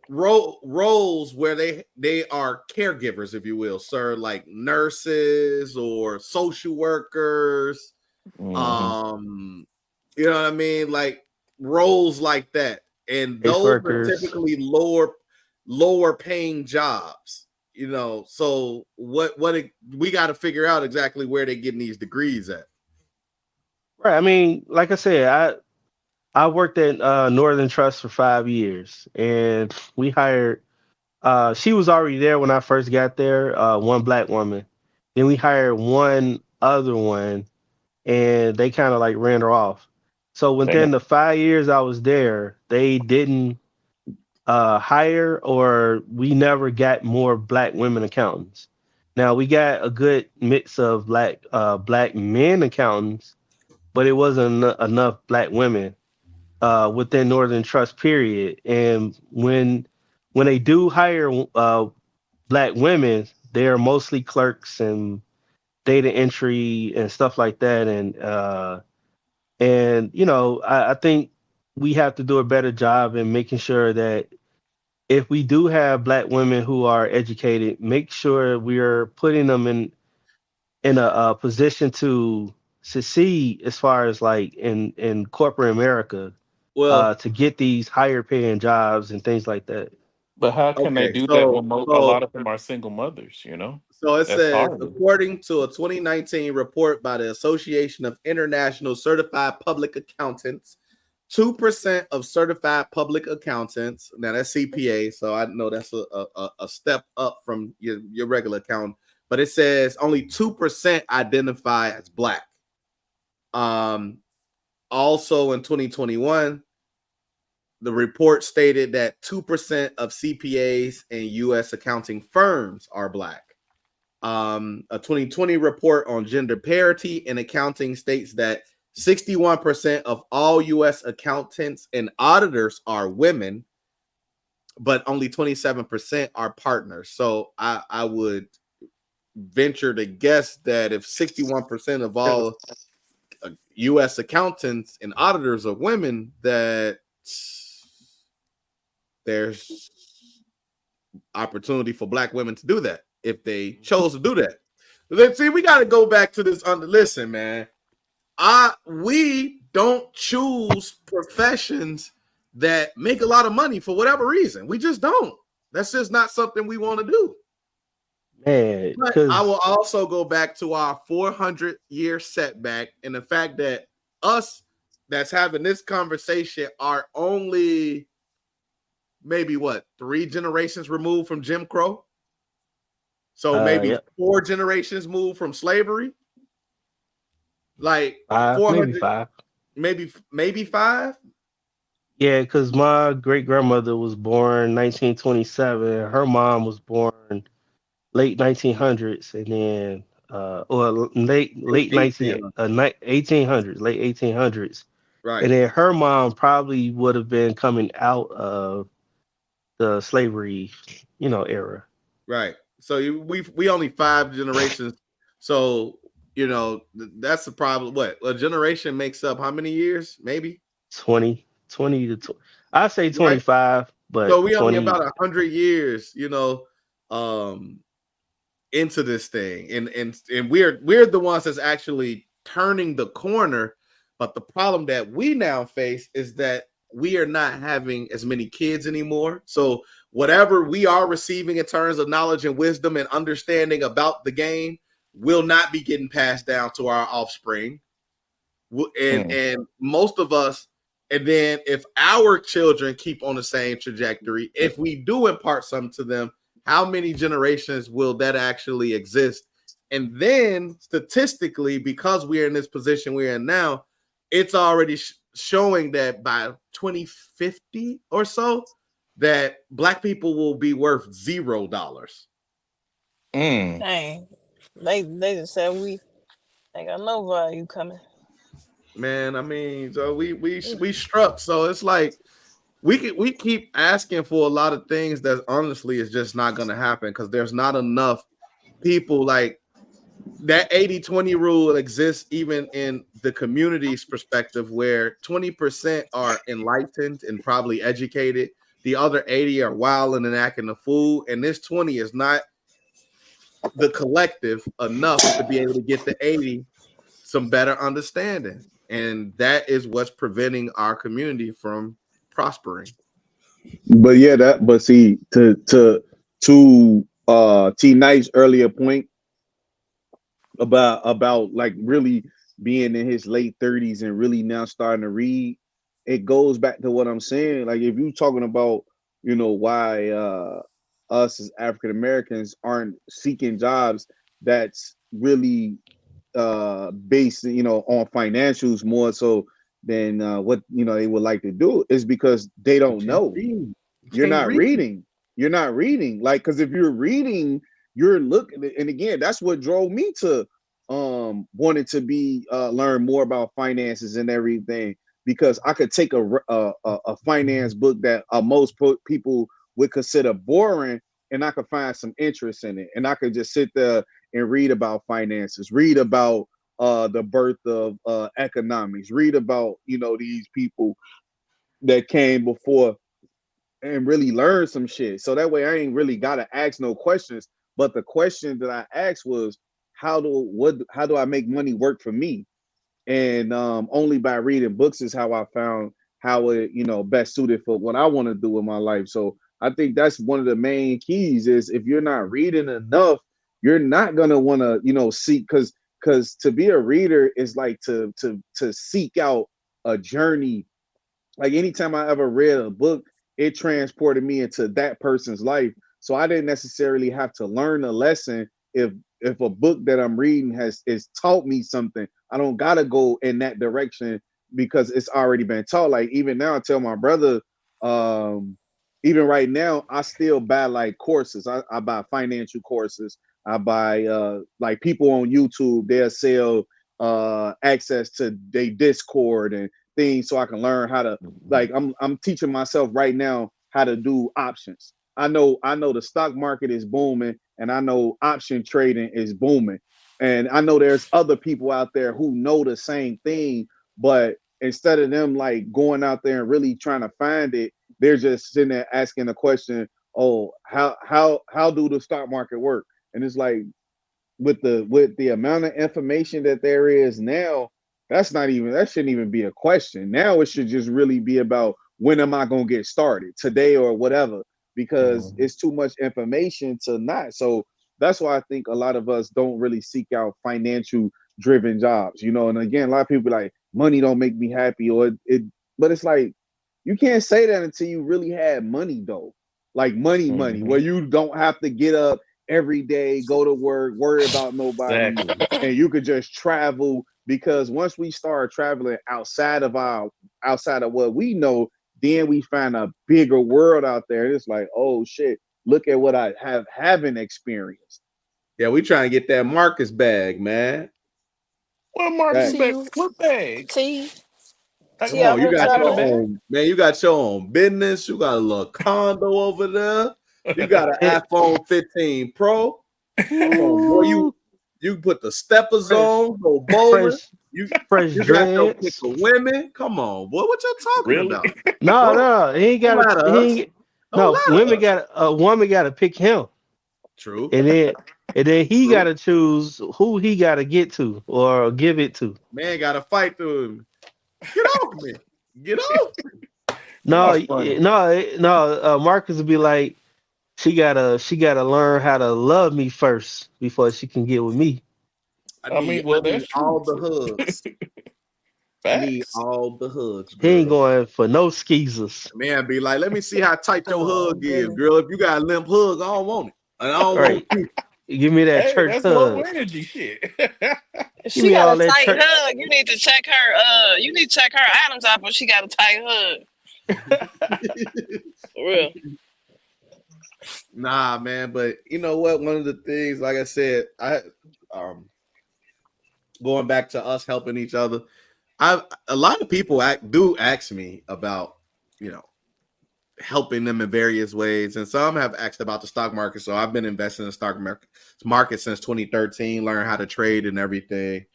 roles where they are caregivers, if you will, sir, like nurses or social workers. Mhm. Um, you know what I mean? Like roles like that. And those are caseworkers. typically lower paying jobs. So we got to figure out exactly where they're getting these degrees at. Right. Like I said, I worked at Northern Trust for 5 years, and we hired. She was already there when I first got there. One black woman. Then we hired one other one, and they kind of like ran her off. So within Damn. the 5 years I was there, they didn't hire, or we never got more black women accountants. Now we got a good mix of black men accountants, but it wasn't enough black women within Northern Trust period. And when they do hire black women, they are mostly clerks and data entry and stuff like that. And I think we have to do a better job in making sure that if we do have black women who are educated, make sure we are putting them in a position to succeed as far as like in corporate America, Well, to get these higher paying jobs and things like that. But how can they okay, do that so when a so lot of them are single mothers? so it That's says, hard. according to a 2019 report by the Association of International Certified Public Accountants, 2% of certified public accountants, now that's CPA, so I know that's a step up from your regular account, but it says only 2% identify as black. Um, Also in 2021, the report stated that 2% of CPAs in US accounting firms are black. A 2020 report on gender parity in accounting states that 61% of all US accountants and auditors are women. but only 27% are partners. So I would venture to guess that if 61% of all U.S. accountants and auditors are women, that there's opportunity for Black women to do that if they chose to do that. Let's see. We got to go back to this. Listen, man. We don't choose professions that make a lot of money for whatever reason. We just don't. That's just not something we want to do. Man, But I will because also go back to our 400-year setback and the fact that us that's having this conversation are only maybe what 3 generations removed from Jim Crow. So maybe yep, 4 generations moved from slavery. Like five, maybe 400, five. maybe 5. Yeah, because my great grandmother was born 1927. Her mom was born late 1900s, and then or late 19 18. 1800s, late 1800s, Right, and then her mom probably would have been coming out of the slavery, era. right. So we only 5 generations. So that's the problem. What a generation makes up how many years? Maybe 20 to I say right. 25, So but we only about 20. 100 years, um, into this thing, and we're the ones that's actually turning the corner. But the problem that we now face is that we are not having as many kids anymore. So whatever we are receiving in terms of knowledge and wisdom and understanding about the game will not be getting passed down to our offspring. and Mm. and most of us, and then if our children keep on the same trajectory, if we do impart something to them, how many generations will that actually exist? And then statistically, because we're in this position we're in now, it's already showing that by 2050 or so that Black people will be worth $0. Mm. Dang. They just said we ain't got no value coming. Man, I mean, so we struck. So it's like we keep asking for a lot of things that honestly is just not going to happen because there's not enough people. Like that 80-20 rule exists even in the community's perspective, where 20% are enlightened and probably educated, the other 80 are wilding and acting a fool, and this 20 is not the collective enough to be able to get the 80 some better understanding. And that is what's preventing our community from prospering. But yeah, but see, to T Knight's earlier point about like really being in his late 30s and really now starting to read, it goes back to what I'm saying. Like if you talking about, why us as African Americans aren't seeking jobs that's really based, on financials more so than what they would like to do, is because they You don't can't know. read. You You're can't not read. reading. You're not reading. Like, because if you're reading, you're looking. And again, that's what drove me to wanting to be learn more about finances and everything, because I could take a finance book that most people would consider boring, and I could find some interest in it, and I could just sit there and read about finances, read about the birth of economics, read about these people that came before, and really learn some shit. So that way I ain't really gotta ask no questions. But the question that I asked was, how do I make money work for me? And only by reading books is how I found how it best suited for what I want to do in my life. So I think that's one of the main keys, is if you're not reading enough, you're not gonna want to seek, because to be a reader is like to seek out a journey. Like anytime I ever read a book, it transported me into that person's life. So I didn't necessarily have to learn a lesson. If a book that I'm reading has taught me something, I don't gotta go in that direction because it's already been taught. Like even now, I tell my brother, um, even right now, I still buy like courses. I buy financial courses. I buy like people on YouTube, they'll sell access to their Discord and things so I can learn how to, like I'm teaching myself right now how to do options. I know the stock market is booming, and I know option trading is booming. And I know there's other people out there who know the same thing, but instead of them like going out there and really trying to find it, they're just sitting there asking the question, "Oh, how do the stock market work?" And it's like, with the amount of information that there is now, that shouldn't even be a question. Now it should just really be about, when am I gonna get started, today or whatever, because Mhm. it's too much information to not. So that's why I think a lot of us don't really seek out financial driven jobs, and again, a lot of people be like, money don't make me happy, or it but it's like, you can't say that until you really had money though. Like money, where Mhm. you don't have to get up every day, go to work, worry about nobody, Exactly. and you could just travel. Because once we start traveling outside of what we know, then we find a bigger world out there. It's like, oh shit, look at what I haven't experienced. Yeah, we trying to get that Marcus bag, man. What Marcus That, See back? you. What bag? T. I, T Come out on, you here I got got a your traveling. bag. own, man. You got your own business. You got a little condo over there. You got an It, iPhone 15 Pro. Come on, boy. You ooh, you put the steppers fresh, on, go bowling. fresh, You fresh you got your pick dreads. of women. Come on, boy. What you talking Really? about? No, Don't no, he ain't don't got lie to. to He us. ain't. Don't No, lie to women us. got a woman got to pick him, True, and then he got true. to choose who he got to get to or give it to. Man, got to fight through him. Get off me. Get off. No, Y'all funny. no. Marcus would be like, she gotta learn how to love me first before she can get with me. I mean, I well, need that's true. all the hugs. I need Facts. all the hugs, He ain't girl. going for no skeezers. Man, be like, let me see how tight your Oh, hug is, goodness. girl. If you got a limp hug, I don't want it. And I don't want Right. you. Give me that Hey, church that's low hug. energy shit. If Give she me got a all that tight church. hug, you need to check her. You need to check her Adam's apple. She got a tight hug. For real. Nah, man. But you know what? One of the things, like I said, um going back to us helping each other. I A lot of people do ask me about, you know, helping them in various ways, and some have asked about the stock market. So I've been investing in the stock market since 2013, learn how to trade and everything.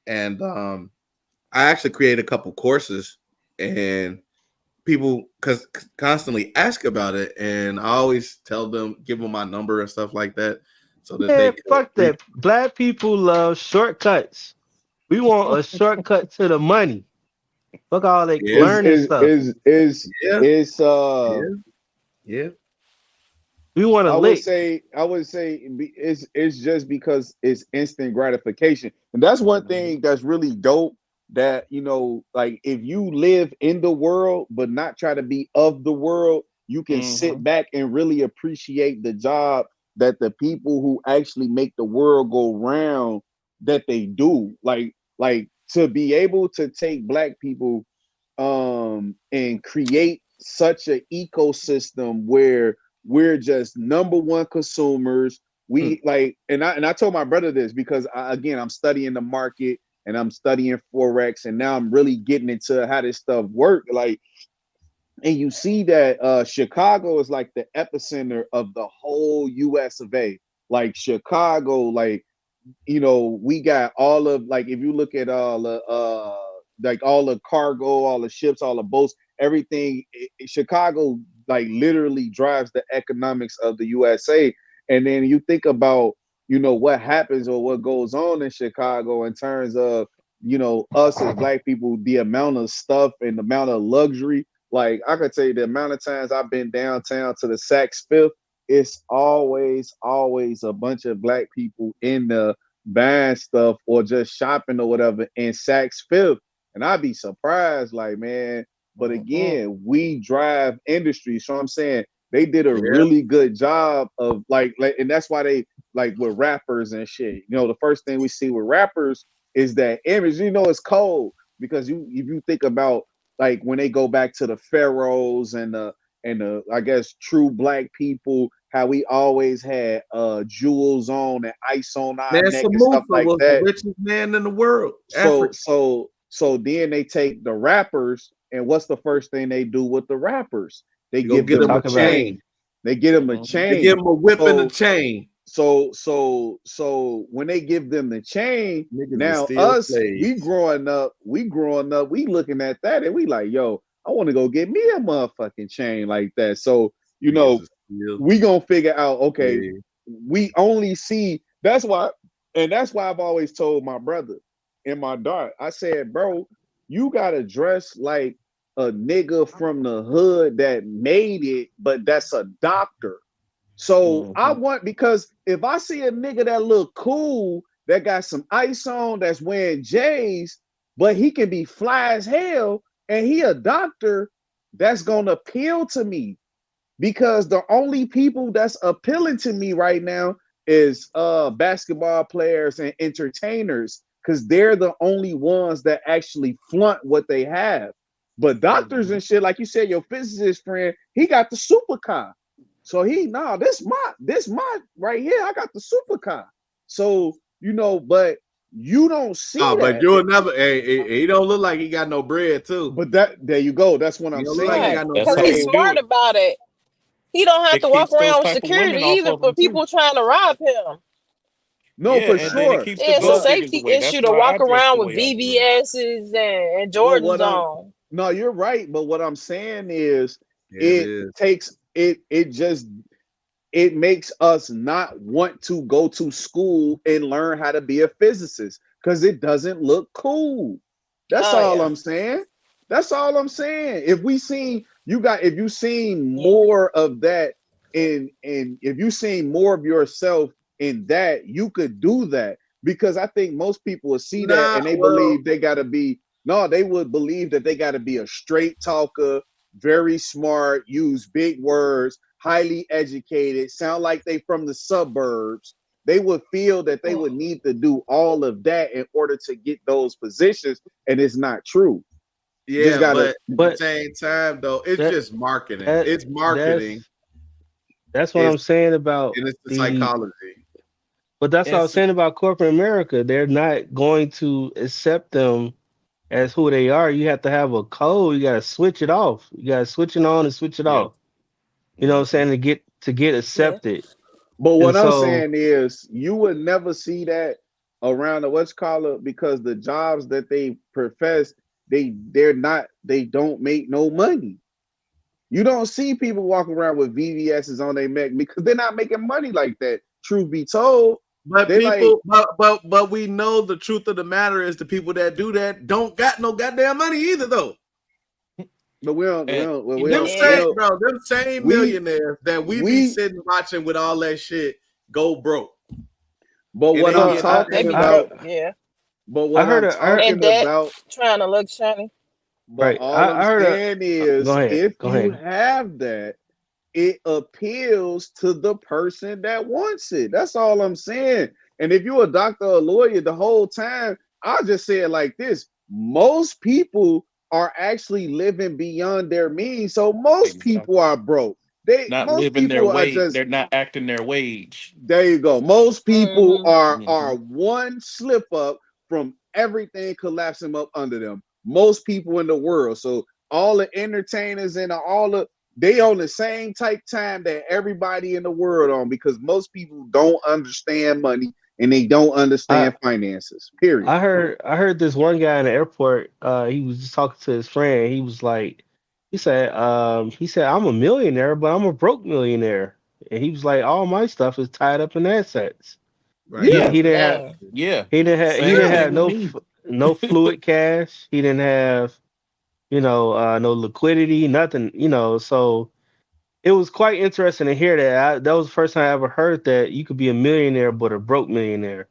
And I actually created a couple courses, and people constantly ask about it, and I always tell them, give them my number and stuff like that, so that they Man, could fuck that. Black people love shortcuts. We want a shortcut to the money. Fuck all that yeah, is learning is stuff. is is yeah, is yeah, yeah, We want to I would lick. say it's just because it's instant gratification. And that's one thing that's really dope, that like, if you live in the world but not try to be of the world, you can sit Hmm. back and really appreciate the job that the people who actually make the world go round, that they do. Like, to be able to take black people, and create such an ecosystem where we're just number one consumers. mm, We like, and I told my brother this, because again, I'm studying the market, and I'm studying forex, and now I'm really getting into how this stuff work. Like, and you see that Chicago is like the epicenter of the whole US of A. Like Chicago, we got all of, like, if you look at all the like all the cargo, all the ships, all the boats, everything, Chicago like literally drives the economics of the USA. And then you think about, what happens or what goes on in Chicago in terms of, us as black people, the amount of stuff and the amount of luxury. Like, I could tell you the amount of times I've been downtown to the Saks Fifth, it's always a bunch of black people in the buying stuff or just shopping or whatever in Saks Fifth. And I'd be surprised, like, man. But Hmm. again, we drive industry. So I'm saying they did a yeah, really good job of and that's why they, like, with rappers and shit. The first thing we see with rappers is that image. It's cold, because if you think about, like, when they go back to the pharaohs and the I guess true black people, how we always had jewels on and ice on our man. neck and stuff Samusa like was the that. richest man in the world, So Africa. so so then they take the rappers, and what's the first thing they do with the rappers? they You go give get them him a a Talk about it. chain. chain. They get them a They give chain. him a whip and a So chain. so when they give them the chain, Niggas is now still us, we slaves. growing up, we looking at that and we like, yo, I want to go get me a motherfucking chain like that. So, Niggas is still we gonna figure out, okay, slaves. we only see that's why I've always told my brother and my daughter, I said, bro, you gotta dress like a nigga from the hood that made it, but that's a doctor. So I Mhm. want, because if I see a nigga that look cool, that got some ice on, that's wearing J's, but he can be fly as hell, and he a doctor, that's gonna appeal to me, because the only people that's appealing to me right now is basketball players and entertainers, because they're the only ones that actually flaunt what they have. But doctors Mhm. and shit, like you said, your physicist friend, he got the supercar. So this my right here. I got the supercar. So but you don't see Oh, but that. you'll never. Hey, he don't look like he got no bread too. But there you go. That's what He I'm don't look like he saying. Right. got no That's Because how he's they bread. do smart it. about it. He don't have It to walk keeps those around with type of women security off either of for them too. people trying to rob him. No, Yeah, for and then it sure. keeps the It's a gold But diggers safety away. That's issue to why I walk dress the around with way I dress. VVS's and but Jordans what I'm on. no, you're right. But what I'm saying is, Yeah, it it is. takes it. It makes us not want to go to school and learn how to be a physicist because it doesn't look cool. That's Oh all yeah. I'm saying. That's all I'm saying. If you seen Yeah. more of that, and if you seen more of yourself in that, you could do that, because I think most people will see that Nah, and they well, believe they gotta be no, they would believe that they gotta be a straight talker, very smart, use big words, highly educated, sound like they from the suburbs. They would feel that they would Mm. need to do all of that in order to get those positions, and it's not true. You just yeah, gotta. but at the But same time, though, it's that just marketing. that It's marketing. that's what It's I'm saying about and it's the the. psychology. But that's what I And was see, saying about corporate America. They're not going to accept them as who they are. You have to have a code. You got to switch it off. You got to switch it on and switch it yeah. off. You know what I'm saying, to get Yeah. accepted. But And what I'm so saying is, you would never see that around the what's called it, because the jobs that they profess, they don't make no money. You don't see people walking around with VVS's on their neck because they're not making money like that. Truth be told, But they like, people, but we know the truth of the matter is the people that do that don't got no goddamn money either, though. but we don't, we And don't, well, you we Them know, don't, we Yeah. same, don't, bro, them same we, millionaires that we be we. sitting watching with all that shit go broke, But and what they I'm so getting I They talking be I about, broke. Yeah. but I what heard I'm a, I heard, And talking that about, trying to look shiny. but right. all I'm I heard a. saying Go is, ahead. if Go you ahead. have that, it appeals to the person that wants it. That's all I'm saying. And if you're a doctor or a lawyer the whole time, I'll just say it like this: most people are actually living beyond their means. So most people exactly. are broke. Not Most living their people are wage. just, They're not acting their wage. there you go. Most people Mm-hmm. are Hmm. one slip up from everything collapsing up under them. Most people in the world. So all the entertainers and all the they on the same type time that everybody in the world on, because most people don't understand money and they don't I understand finances. Period. I heard this one guy in the airport. He was just talking to his friend. He was like, he said I'm a millionaire, but I'm a broke millionaire. And he was like, all my stuff is tied up in assets. right. He Yeah. he didn't have Dang. Yeah. he Same didn't Yeah. have thing with me. no fluid cash. He didn't have no liquidity, nothing. So it was quite interesting to hear that. That was the first time I ever heard that you could be a millionaire but a broke millionaire.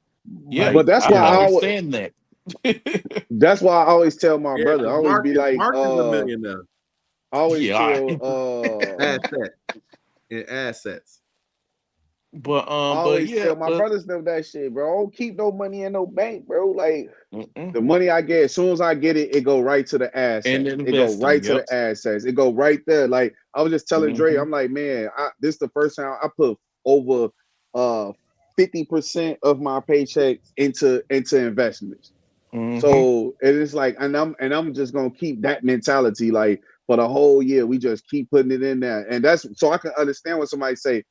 Yeah, Like, But that's I you why can know, understand that. I always tell my Yeah, brother, I because always be like, Mark is a millionaire. I always Yeah, all tell right. Asset and assets. I But always yeah, tell my brothers them that shit, bro. I don't keep no money in no bank, bro. Like, mm-mm. the money I get, as soon as I get it, it go right to the And assets. It go investing. right to Yep. the assets. It go right there. Like, I was just telling Dre, Hmm. I'm like, man, this is the first time I put over 50% of my paycheck into investments. Hmm. So it is like, and I'm just gonna keep that mentality. Like, for the whole year. We just keep putting it in there. And that's so I can understand when somebody say,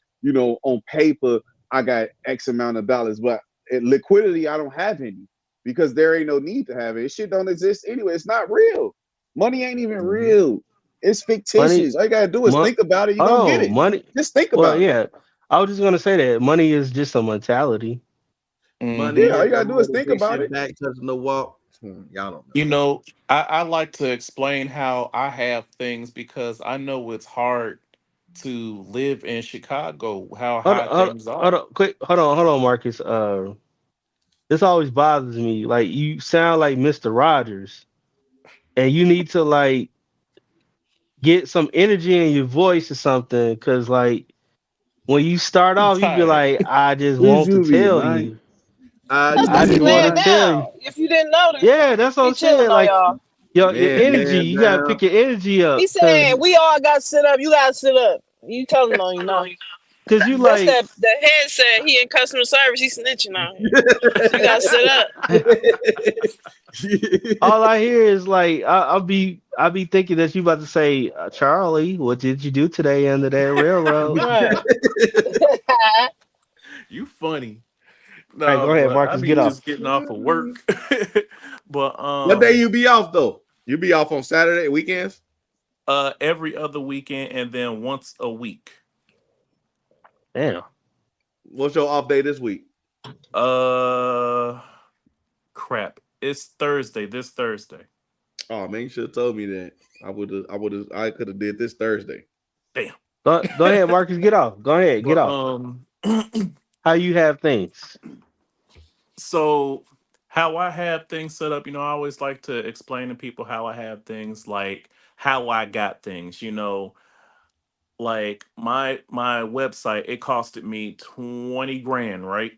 on paper, I got X amount of dollars, but liquidity, I don't have any because there ain't no need to have it. Shit don't exist anyway. It's not real. Money ain't even real. It's Money, fictitious. All you gotta do is mo- think about it. You're gonna get hold on, it. money. Just think Well, about it. yeah, I was just gonna say that money is just a mentality. Money Yeah, Hmm. all is you the gotta do is think about motivation, it. back touching the wall. Y'all don't know. You know, I like to explain how I have things because I know it's hard to live in Chicago, how Hold high on, hold on, things are. hold on, quick, hold on, Marcus. This always bothers me. Like you sound like Mr. Rogers, and you need to like get some energy in your voice or something, because like when you start I'm off, you be tired. like, I just Who's want to Julius, tell man? you. That's You I because he just need want to laying man, tell down. you. If you didn't notice, Yeah, that's what he I'm saying. chilling on Like y'all. your energy, man you gotta down. pick your energy He up, saying we all got to sit up. You got to sit up. You telling on you now. cause you That's like that head said he in customer service. He snitching on him. So you got to sit up. all I hear is like I'll be thinking that you about to say, Charlie, what did you do today under that railroad? Right. You funny. All right, No, go ahead, but I Marcus, be get off. just getting off of work. But What day you be off though? You be off on Saturday weekends? every other weekend and then once a week. Damn. What's your off day this week? Uh crap. It's Thursday, this Thursday. Oh man, you should have told me that. I could have did this Thursday. Damn. Go ahead, Marcus, get off. Go ahead, get But off. How you have things? so how I have things set up, I always like to explain to people how I have things, like how I got things, like my website, it costed me 20 grand, right?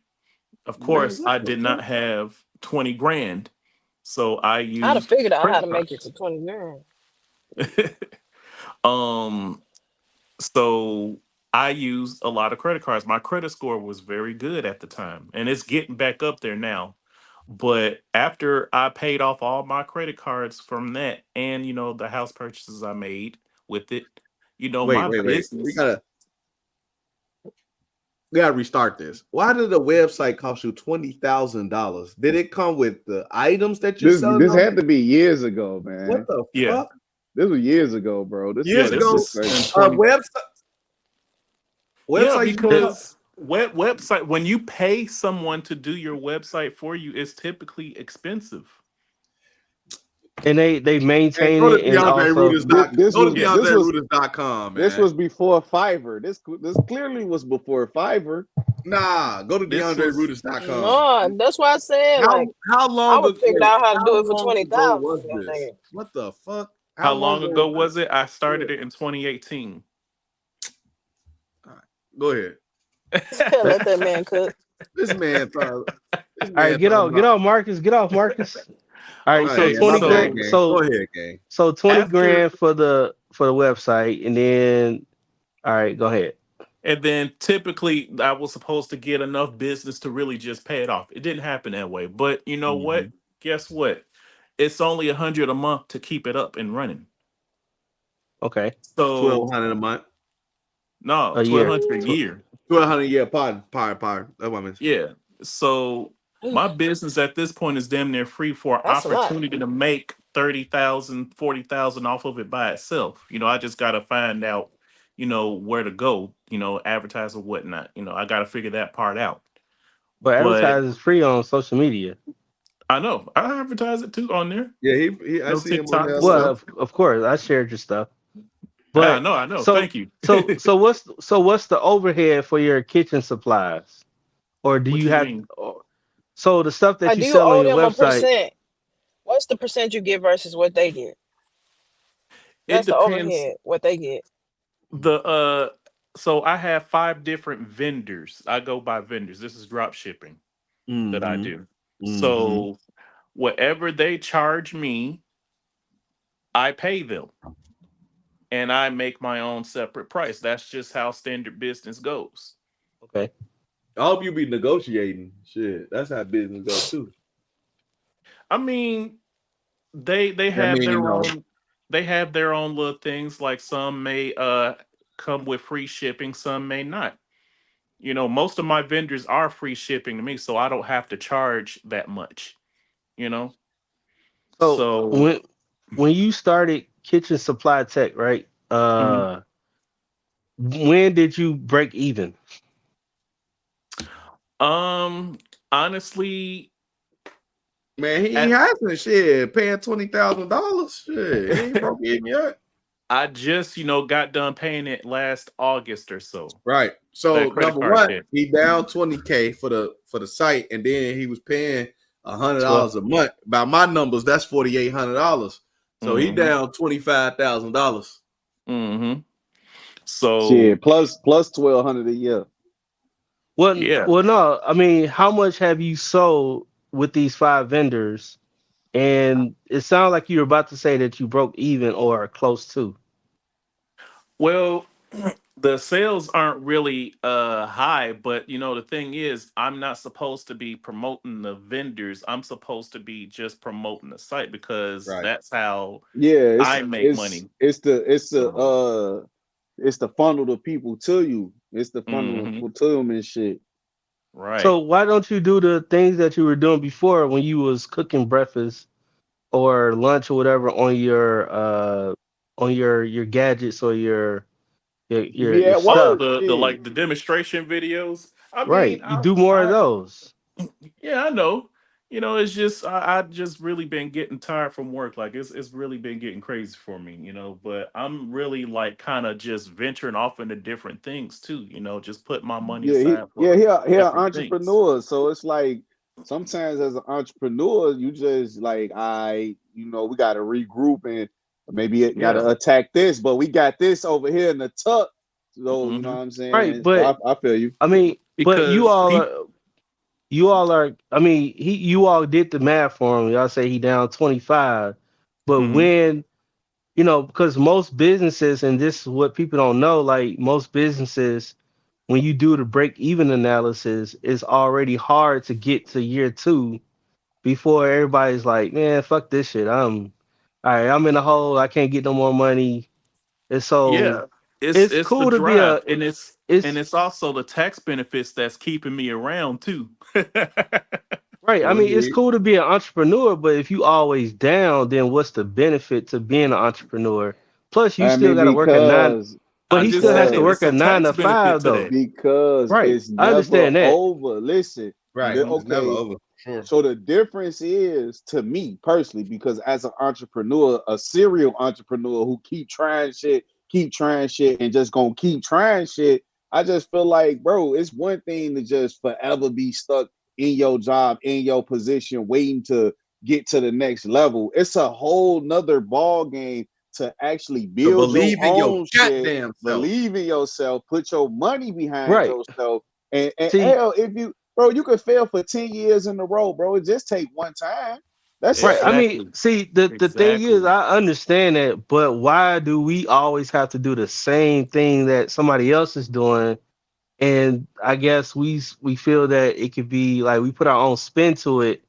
Of Man, course, what I the did not fuck? have 20 grand. So I I'd have used figured out how to credit make it cards. to 20 grand. um so I used a lot of credit cards. My credit score was very good at the time, and it's getting back up there now. But after I paid off all my credit cards from that, and the house purchases I made with it, Wait, my wait, wait. business. We gotta restart this. Why did the website cost you $20,000? Did it come with the items that you're selling This on? had to be years ago, What man. the Yeah, fuck? This was years ago, bro. This yeah, Years shit this ago, is is crazy. in a 20. Yeah, website used to It, cost. because website, when you pay someone to do your website for you, it's typically expensive. and they Man, maintain go to it, and also Go to Yeah. DeAndreRudis.com, this man. was before Fiverr. This clearly was before Fiverr. Nah, go to This was DeAndreRudis.com. No, that's why I said like How I long would ago? have figured Wait, out how to how do it for long 20,000. ago was That this? nigga. What the fuck? How how long long ago ago was this? was it? I started Yeah. it in 2018. All right, go ahead. Let that man cook. This man thought. This all right, man talking get about. off, Marcus, get off, Marcus. All right, so Okay, Hey, my 20 bad, grand, so gang. Go ahead, gang. so 20 after grand for the website, and then all right, go ahead. and then typically I was supposed to get enough business to really just pay it off. It didn't happen that way. But you know what? Mhm. Guess what? It's only 100 a month to keep it up and running. Okay, So 1,200 a month. no, a year. 1,200 a year. 1,200 a year. Pardon. That's what I meant. Yeah. So Ooh, my business at this point is damn near free for that's a lot. opportunity to make 30,000, 40,000 off of it by itself. I just gotta find out, where to go, advertise or whatnot. I gotta figure that part out. But But advertising is free on social media. I know I advertise it too on there. Yeah, I see him on TikTok there and a Well, little. stuff. of course, I shared your stuff. Yeah, I But know, I know. so Thank you. what's the overhead for your kitchen supplies? Or do What you you have mean? so the stuff that Like, you do you sell on owe your them a website? percent? What's the percent you get versus what they get? It That's the depends. overhead. What they get. The so I have 5 different vendors. I go by vendors. This is drop shipping that I Mm-hmm. do. Mm-hmm. So whatever they charge me, I pay them and I make my own separate price. That's just how standard business goes. Okay. I hope you be negotiating. Shit, that's how business go too. I mean, they I have mean, their own they have their own little things. Like some may come with free shipping, some may not. You know, most of my vendors are free shipping to me, so I don't have to charge that much. You know, So so when you started Kitchen Supply Tech, right? mhm. When did you break even? um, honestly, Man, he at hasn't shit paying $20,000. Shit, he ain't broke even yet. I just got done paying it last August or so. Right. That So credit number card one, debt. he down 20K for the site, and then he was paying Well, $100 a month. By my numbers, that's $4,800. So he Mm-hmm. down $25,000. Mm-hmm. So Shit, plus 1,200 a year. yeah. no. I mean, how much have you sold with these five vendors? And it sounds like you're about to say that you broke even or close to. Well, the sales aren't really high, but the thing is, I'm not supposed to be promoting the vendors. I'm supposed to be just promoting the site because Right. that's how Yeah, I make money. So, it's the funnel the people to you. It's the funnel hmm to them and shit. right. So why don't you do the things that you were doing before when you was cooking breakfast or lunch or whatever on your gadgets or You your at Oh, stuff? work, the shit. like the demonstration videos. I Right. mean, You do more of I those. yeah, I know. It's just I just really been getting tired from work. Like it's really been getting crazy for me, But I'm really like kind of just venturing off into different things too, just put my money Yeah, aside yeah, for he an different things. entrepreneur. So it's like sometimes as an entrepreneur, you just like we got to regroup and maybe got to Yeah. attack this, but we got this over here in the tuck. So you know what hmm I'm Right. saying. So But I feel you. I mean, but Because people. you all are, I mean, you all did the math for him. Y'all say he down 25. But hmm when, because most businesses, and this is what people don't know, like most businesses, when you do the break even analysis, it's already hard to get to year two before everybody's like, man, fuck this shit. All right, I'm in a hole. I can't get no more money. And so Yeah, it's it's it's the cool to be drive, and it's it's also the tax benefits that's keeping me around too. right. I So mean, it's indeed. cool to be an entrepreneur, but if you always down, then what's the benefit to being an entrepreneur? Plus, you I still mean, got to work a nine, but I he just still has said to it. because work It's a a nine tax to benefit five to though. that. because Right. it's I never understand that. over. Listen, Right. It's never okay. over. Sure. So the difference is to me personally, because as an entrepreneur, a serial entrepreneur who keep trying shit, and just gonna keep trying shit, I just feel like, bro, it's one thing to just forever be stuck in your job, in your position, waiting to get to the next level. It's a whole nother ball game to actually To build your believe in your own shit, goddamn self. believe in yourself, put your money behind Right. yourself, and See, hell, if you bro, you could fail for 10 years in a row, bro. It just take one time. That's right. it. I mean, Exactly. see, the thing is, Exactly. I understand that, but why do we always have to do the same thing that somebody else is doing? And I guess we feel that it could be like we put our own spin to it,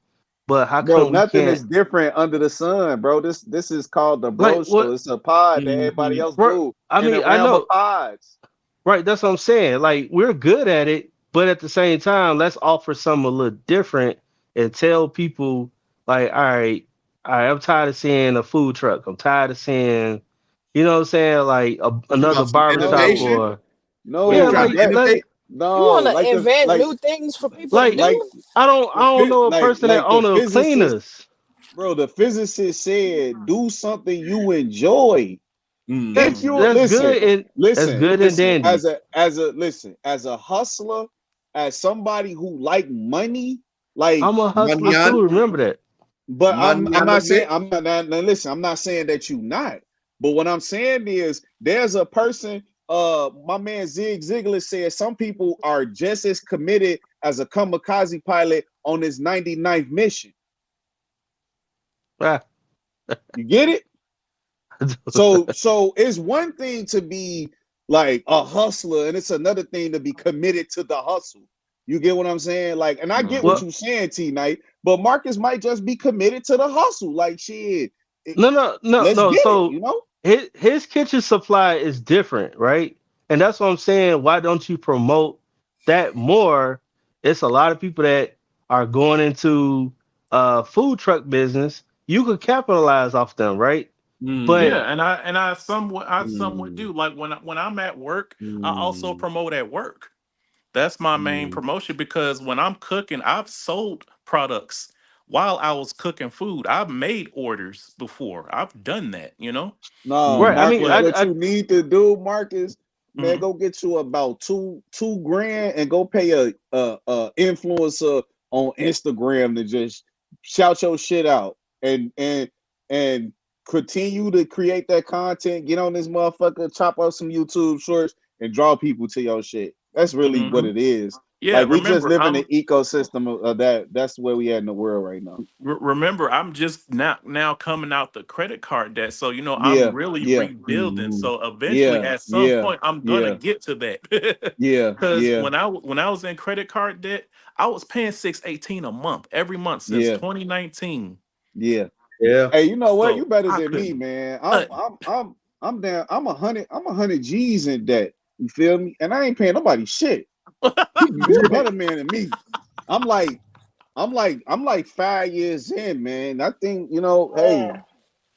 but how Bro, come we nothing can't is different under the sun, bro. This is called the like bro show. what? It's a pod that everybody hmm else Right, do I in mean, a I realm of know, pods. right? That's what I'm saying. Like we're good at it, but at the same time, let's offer something a little different and tell people like, all right, I'm tired of seeing a food truck. I'm tired of seeing, what I'm saying, like You another about some barbershop No, innovation? or What you yeah, trying no, like to that let's innovate? You no, want to invent new things for people to like do? like I don't know a person that like the own a physicist, cleaners. bro. The physicist said, do something you enjoy. Mm-hmm. If That's you hmm that's good and that's good and listen, dandy. as a hustler, as somebody who like money, like I'm a Money hustler on, too. Remember that. but money I'm on the not saying bit. I'm not now listen, I'm not saying that you not. But what I'm saying is there's a person, my man Zig Ziglar said some people are just as committed as a kamikaze pilot on his 99th mission. Ah, You get it? So it's one thing to be like a hustler, and it's another thing to be committed to the hustle. You get what I'm saying? Like, and I get what hmm well, you're saying, T Night, but Marcus might just be committed to the hustle. Like, shit. let's No. get it. So You know? his kitchen supply is different, right? And that's what I'm saying. Why don't you promote that more? It's a lot of people that are going into food truck business. You could capitalize off them, right? But Yeah, and I somewhat Mm, do. Like when I'm at work, I also mm. promote at work. That's my main Mm. promotion because when I'm cooking, I've sold products while I was cooking food. I've made orders before. I've done that, you know. No, right, I mean, Marcus, But what you need to do, Marcus, man, mhm, go get you about two grand and go pay a influencer on Instagram to just shout your shit out and continue to create that content. Get on this motherfucker, chop up some YouTube shorts, and draw people to your shit. That's really what mhm. it is. Yeah, Like we just remember live in I'm the ecosystem of that. That's where we at in the world right now. remember I'm just now coming out the credit card debt. So, I'm Yeah, really yeah, rebuilding. Mhm. So eventually yeah, at some yeah, point I'm gonna yeah, get to that. yeah, Cause yeah. when I was in credit card debt, I was paying 618 a month every month since Yeah, 2019. yeah. Yeah. Hey, you know what? You So better I than me, couldn't man. cut. I'm down. I'm 100 G's in debt. You feel me? And I ain't paying nobody shit. You a better man than me. I'm like, I'm like 5 years in, man. I think, hey,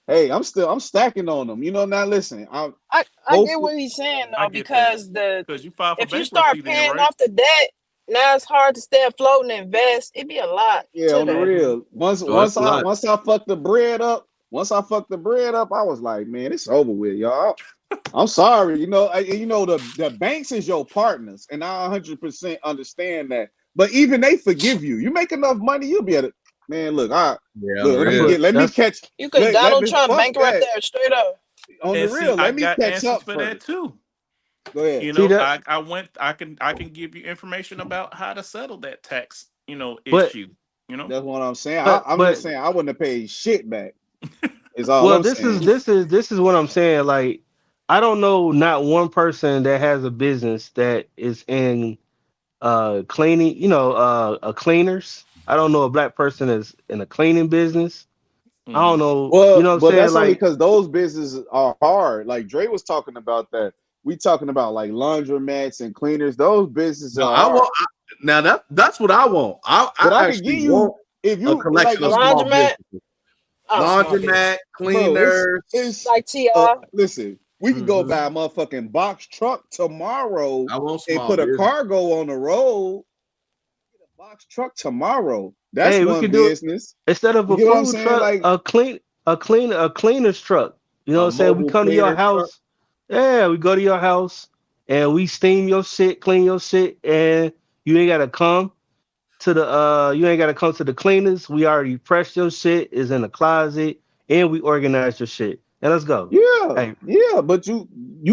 Yeah. I'm stacking on them. Now listen, I I get hopefully what he's saying I though, get that. because the Because you filed for if you start bankruptcy then, paying right? off the debt, now it's hard to stay afloat and invest. It'd be a lot yeah, to on the that. Hmm. real. Once Oh, it's once a I lot. once I fucked the bread up, I was like, man, it's over with, y'all. I'm sorry. The banks is your partners, and I 100% understand that. But even they forgive you. You make enough money, you'll be able to. Man, look, Yeah, on the look. Let that's me real. what get. Let me that's catch. You could Let Donald me Trump fuck bankrupt that there straight up. on the And see, real. I Let me got catch answers up for that first. too. Go ahead. see that, I can give you information about how to settle that tax, but issue, you know. That's what I'm saying. but I'm just but saying I wouldn't have paid shit back. Is all well, I'm this is saying. this is this is what I'm saying. Like, I don't know not one person that has a business that is in cleaning, a cleaners. I don't know a black person is in a cleaning business. I don't Hmm. know, you know what I'm Well, saying? that's only Like, because those businesses are hard. Like Dre was talking about that. We talking about like laundromats and cleaners. Those businesses No, are I hard. want now that's what I want. But I I could actually give want you if a you like collection A of if small laundromat, businesses. oh, small business Laundromat, bro, cleaners. it's like Ti. listen, we could go hmm buy a motherfucking box truck tomorrow I want and small put a business. cargo on the road. Get a box truck tomorrow. That's hey, we one could do it business. instead of You a get what I'm food saying? truck, Like, a cleaner's truck. You know what A I'm saying? We mobile come to your cleaner truck. house. Yeah, we go to your house and we steam your shit, clean your shit, and you ain't gotta come you ain't gotta come to the cleaners. We already pressed your shit, is in the closet, and we organized your shit. And let's go. yeah, Hey, yeah, but you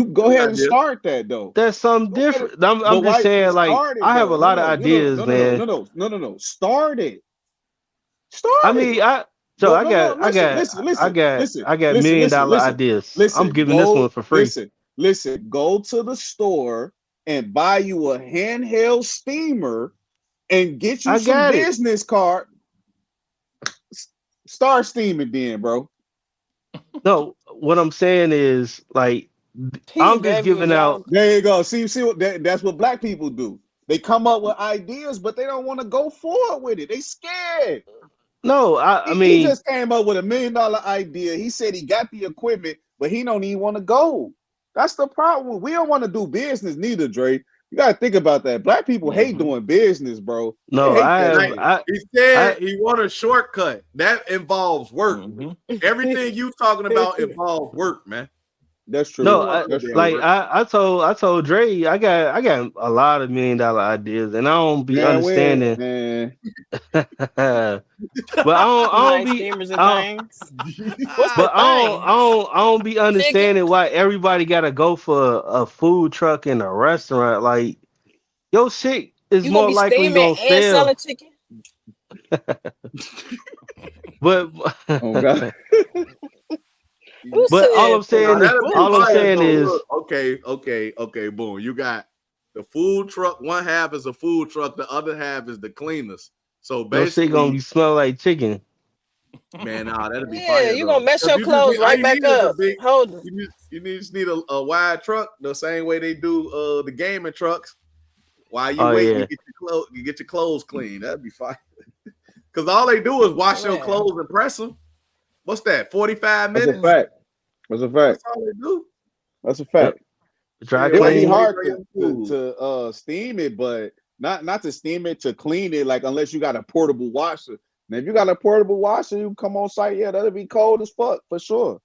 go Good ahead and idea. start that though. that's something Go ahead, different. I'm but just why saying, like, start it I have a though? No, lot of no, no, no, ideas, no, no, no, man. no, no, no, no, no. Start it. I Start it. mean, Go, no, no. Listen, listen, I listen, got listen, I got listen, million listen, dollar listen, ideas. I'm listen. giving this one Go, for free. listen. Go to the store and buy you a handheld steamer and get you I some got it. business card. Start steaming, then, bro. No, what I'm saying is, like, He I'm just baby was giving out. young. There you go. See that's what black people do. They come up with ideas, but they don't want to go forward with it. They scared. No, I He mean, just came up with $1 million idea. He said he got the equipment, but he don't even want to go. That's the problem. We don't want to do business neither, Dre. You gotta think about that. Black people hate Hmm. doing business, bro. They no, hate I that have Like shit. he said I he want a shortcut. That involves work. Hmm. Everything you talking about involves work, man. That's You no, true. don't want no That's damn true. like work. I told Dre I got a lot of million dollar ideas, and I don't be Man, understanding. man. but I don't Nice be steamers and I don't, things. What's the but thing? I don't be Chicken? understanding why everybody gotta go for a food truck in a restaurant. Like, your shit is You gonna more be likely steaming gonna and fail. selling chicken? But Oh God. Who but said Now food? that'll be Food all I'm truck? fire saying though. is, Look, okay, boom. You got the food truck. One half is a food truck. The other half is the cleaners. So your shit gonna be basically, smell like chicken. Man, nah, that'd be Yeah, fire you though. gonna mess 'Cause your you just clothes need, all right you back need is a up. big. Hold them. Just need a wide truck, the same way they do the gaming trucks. While you Oh wait, yeah. you get your clothes clean. That'd be fine. Because all they do is wash your Man. clothes and press them. What's that? 45 That's a minutes. fact. That's a fact. That's all they do. That's a Yep. fact. Dry It would be clean. hard to steam it, but not to steam it, to clean it, like unless you got a portable washer. Now, if you got a portable washer, you come on site, yeah, that'll be cold as fuck for sure.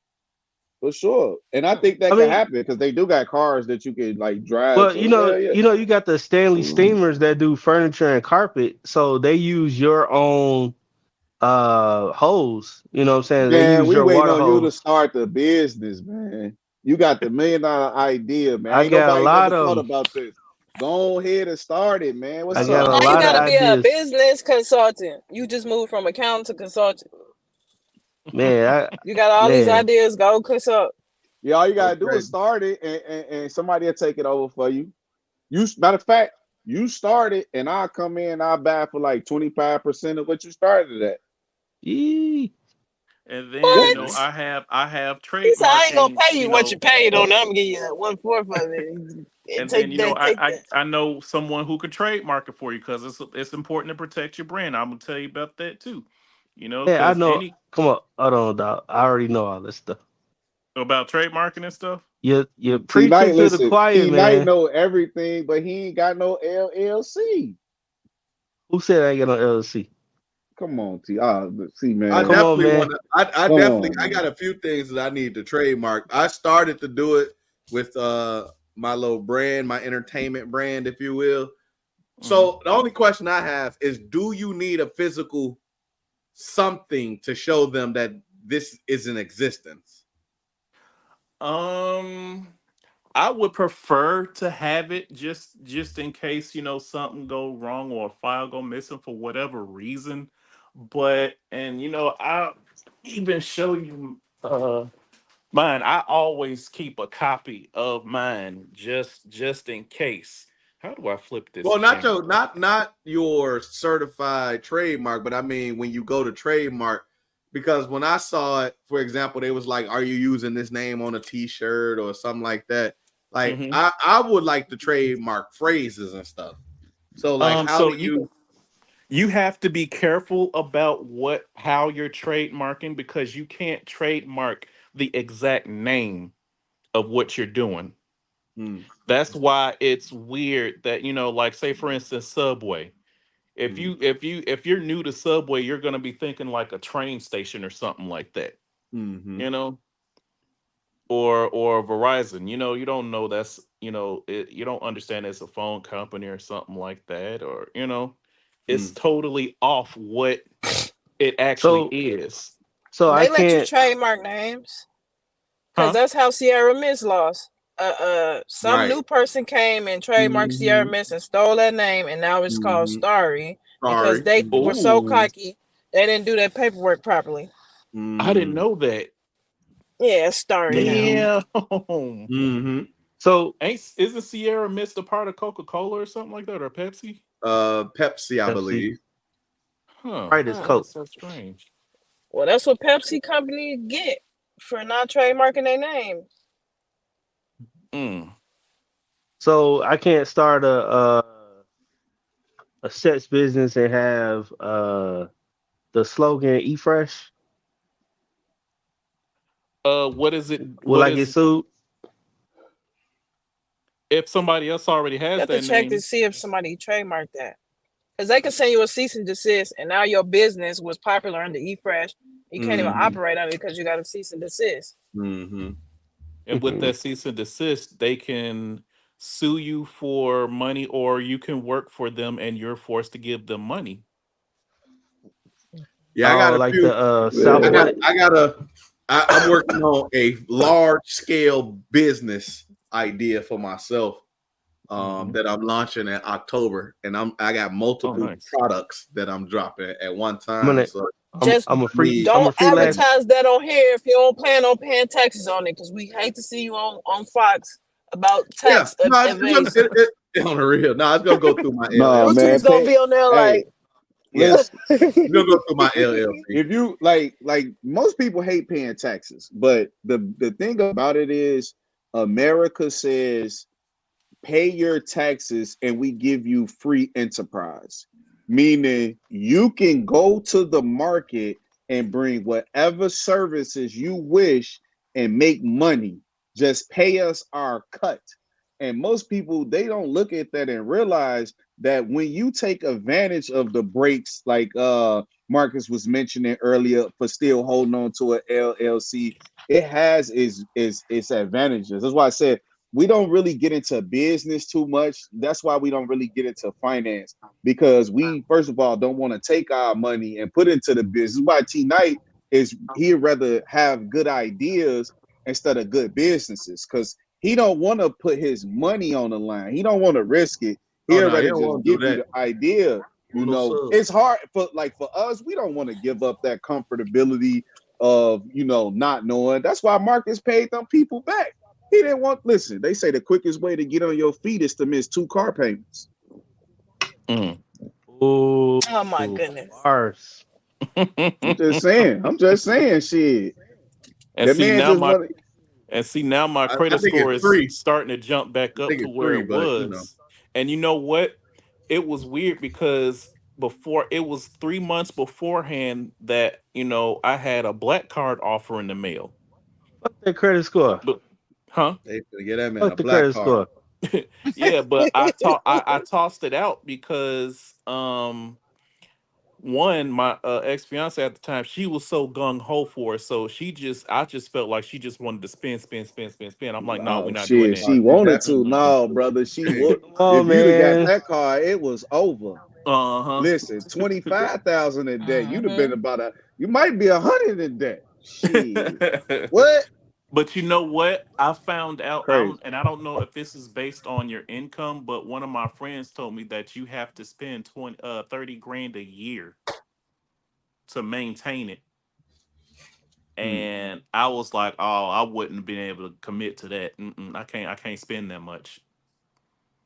For sure. And I think I that could mean, happen because they do got cars that you could like drive. well, So yeah, yeah. you got the Stanley steamers that do furniture and carpet, so they use your own hose. You know what I'm saying? They Man, use we your waiting water on you to hose. start the business, man. You got the $1 million idea, man. I Ain't got a nobody lot never of thought them. about this. Go ahead and start it, man. I What's got up? a Now you lot of gotta be a ideas. business consultant. You just moved from accountant to consultant. Man, You got all these man. ideas. Go consult. Yeah, all you gotta do Okay. is start it, and somebody will take it over for you. Matter of fact, you start it, and I'll come in. I'll buy for like 25% of what you started at. Yee. And then Yeah, What? I have He said I ain't gonna trademarking. pay you what you paid on. I'm gonna give you 1/4 of it. And And then take that. Take that. I know someone who could trademark it for you because it's important to protect your brand. I'm gonna tell you about that too. Yeah, I Because know. any Come on, hold on, dog. I already know all this stuff. about trademarking and stuff. You're T preaching Knight, to the listen. choir, T Knight man. know everything, but he ain't got no LLC. Who said I ain't got no LLC? Come on, T. See, I man. Come on, definitely man. want to. Come on, I got man. a few things that I need to trademark. I started to do it with my little brand, my entertainment brand, if you will. So the only question I have is, do you need a physical something to show them that this is in existence? I would prefer to have it just in case something go wrong or a file go missing for whatever reason. But and I'll even show you mine. I always keep a copy of mine just in case. How do I flip this Well, not camera? your not your certified trademark, but I mean when you go to trademark, because when I saw it, for example, they was like, "Are you using this name on a T-shirt or something like that?" Like Hmm. I would like to trademark phrases and stuff. So like, how So do you? you have to be careful about how you're trademarking because you can't trademark the exact name of what you're doing. Hmm, That's why it's weird that like say for instance Subway. hmm, If you're new to Subway, you're gonna be thinking like a train station or something like that, hmm, you know, or Verizon. You don't know that's you don't understand it's a phone company or something like that, or it's hmm. totally off what it actually So is. I They let you can't. trademark names because Huh? that's how Sierra Mist lost. Some Right. new person came and trademarked Sierra Hmm, Mist and stole that name, and now it's called hmm. Starry because Sorry. they were Hmm, so Oh, cocky they didn't do their paperwork properly. I didn't hmm, know that. Yeah, it's Starry now. Damn. hmm. So Isn't Sierra Mist a part of Coca Cola or something like that, or Pepsi? Pepsi, I Pepsi, believe. Huh. right is Hmm. Coke. That's so strange. Well, that's what Pepsi company get for not trademarking their name. Mm. So I can't start a sets business and have the slogan "Eat Fresh." What is it? Will What I get is sued? if somebody else already You has have to that check to name? see if somebody trademarked that. Because they can send you a cease and desist, and now your business was popular under eFresh. You can't even Hmm, operate under it because you got a cease and desist. hmm. And with that cease and desist, they can sue you for money, or you can work for them and you're forced to give them money. Yeah, I got Oh, a like few. the I got Yeah. Southwest. I got a I'm working on a large scale business idea for myself Hmm. that I'm launching in October, and I got Oh, multiple nice. products that I'm dropping at one I'm time. gonna So Just I'm a I need I'm a don't freelance. advertise that on here if you don't plan on paying taxes on it, because we hate to see you on Fox about yeah, tax no, evasion. on the real. No, it's gonna go through my No, LLC. man. Rootie's gonna be on there Hey, like, Yeah, Listen, you don't go through my LLC. if you like most people hate paying taxes, but the thing about it is America says pay your taxes and we give you free enterprise, meaning you can go to the market and bring whatever services you wish and make money. Just pay us our cut. And most people, they don't look at that and realize that when you take advantage of the breaks, like Marcus was mentioning earlier, for still holding on to an LLC, it has its advantages. That's why I said we don't really get into business too much. That's why we don't really get into finance, because we, first of all, don't want to take our money and put into the business. Why T Knight is, he'd rather have good ideas instead of good businesses, because he don't want to put his money on the line. He don't want to risk it. Oh He'd no, you rather don't just want to do give you that. the idea. You Little know, sub. it's hard for us. We don't want to give up that comfortability of, not knowing. That's why Marcus paid them people back. He didn't want. Listen, they say the quickest way to get on your feet is to miss 2 car payments. Mm. Oh, Oh my goodness. bars. I'm just saying. I'm just saying. Shit. and That see man now just my wanted. and see now my I credit think score it's is 3. starting to jump back I up think to it's where 3, it but was. And you know what? It was weird because before it was 3 months beforehand that I had a black card offer in the mail. Fuck that credit score. But huh? they gonna get that man a Fuck the black credit card. score. Yeah, but I tossed it out because one, my ex fiance at the time, she was so gung ho for it, so I just felt like she just wanted to spin, spin, spin, spin, spin. I'm like, no, we're Oh not doing shit, that. Oh, she she wanted to. definitely No, wanted brother, she to. would. Come If on, you'd have got man. that car, it was over. Uh huh. Listen, 25,000 in debt. You'd have been Mhm. about you might be 100 in debt. Shit. What? But you know what? I found out. Crazy. I don't know if this is based on your income, but one of my friends told me that you have to spend 30 grand a year to maintain it. Hmm. And I was like, oh, I wouldn't have been able to commit to that. I can't spend that much.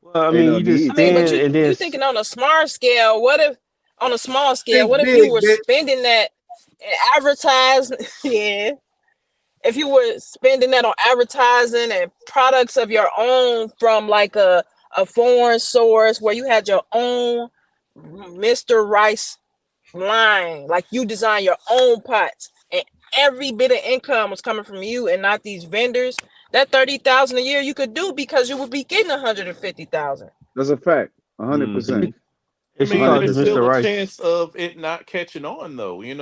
Well, I Ain't mean, no you just I need mean, to. but spend you and then you thinking on a small scale? What if on a small scale? Think What if you big, were bitch. spending that in advertising? Yeah, if you were spending that on advertising and products of your own from like a foreign source where you had your own Mr. Rice line, like you design your own pots and every bit of income was coming from you and not these vendors. That 30,000 a year you could do because you would be getting 150,000. That's a fact. if 100%. she, I if she mean, but calls it it's 100%. Mr. still a Rice. chance of it not catching on, though. See,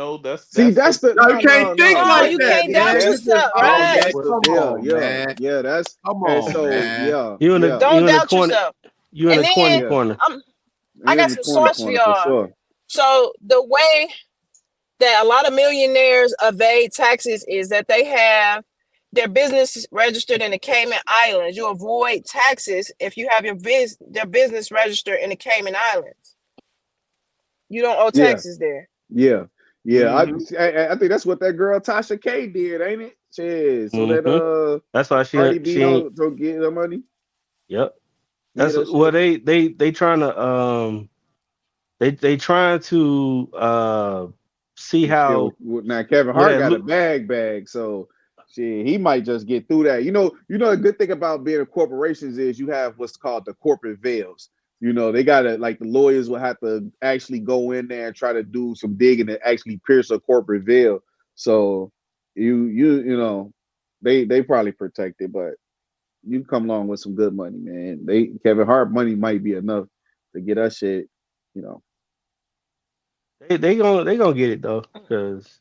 That's that's the the No, you no, can't no, think no. No, like you that, can't doubt man. You That's just yourself, and right? that's okay. the Come on, man. that's Come and on, so man. You Don't in the doubt corner. yourself. You in And the corny then yeah. corner. I He got in the some corny source for corner for y'all. sure. So the way that a lot of millionaires evade taxes is that they have their business registered in the Cayman Islands. You avoid taxes if you have their business registered in the Cayman Islands. You don't owe Yeah, taxes there. yeah, yeah. Mm-hmm. I think that's what that girl Tasha K did, ain't it? Shit. So that hmm That's why Cardi B she ain't. don't get her money, Yep. get That's her well. shit. They trying to they trying to see Yeah, how now Kevin would Hart that got a look. bag, so shit, he might just get through that. The good thing about being corporations is you have what's called the corporate veils. They gotta like the lawyers will have to actually go in there and try to do some digging and actually pierce a corporate veil. So they probably protect it, but you come along with some good money, man. Kevin Hart money might be enough to get us shit, you know. They gonna get it though, because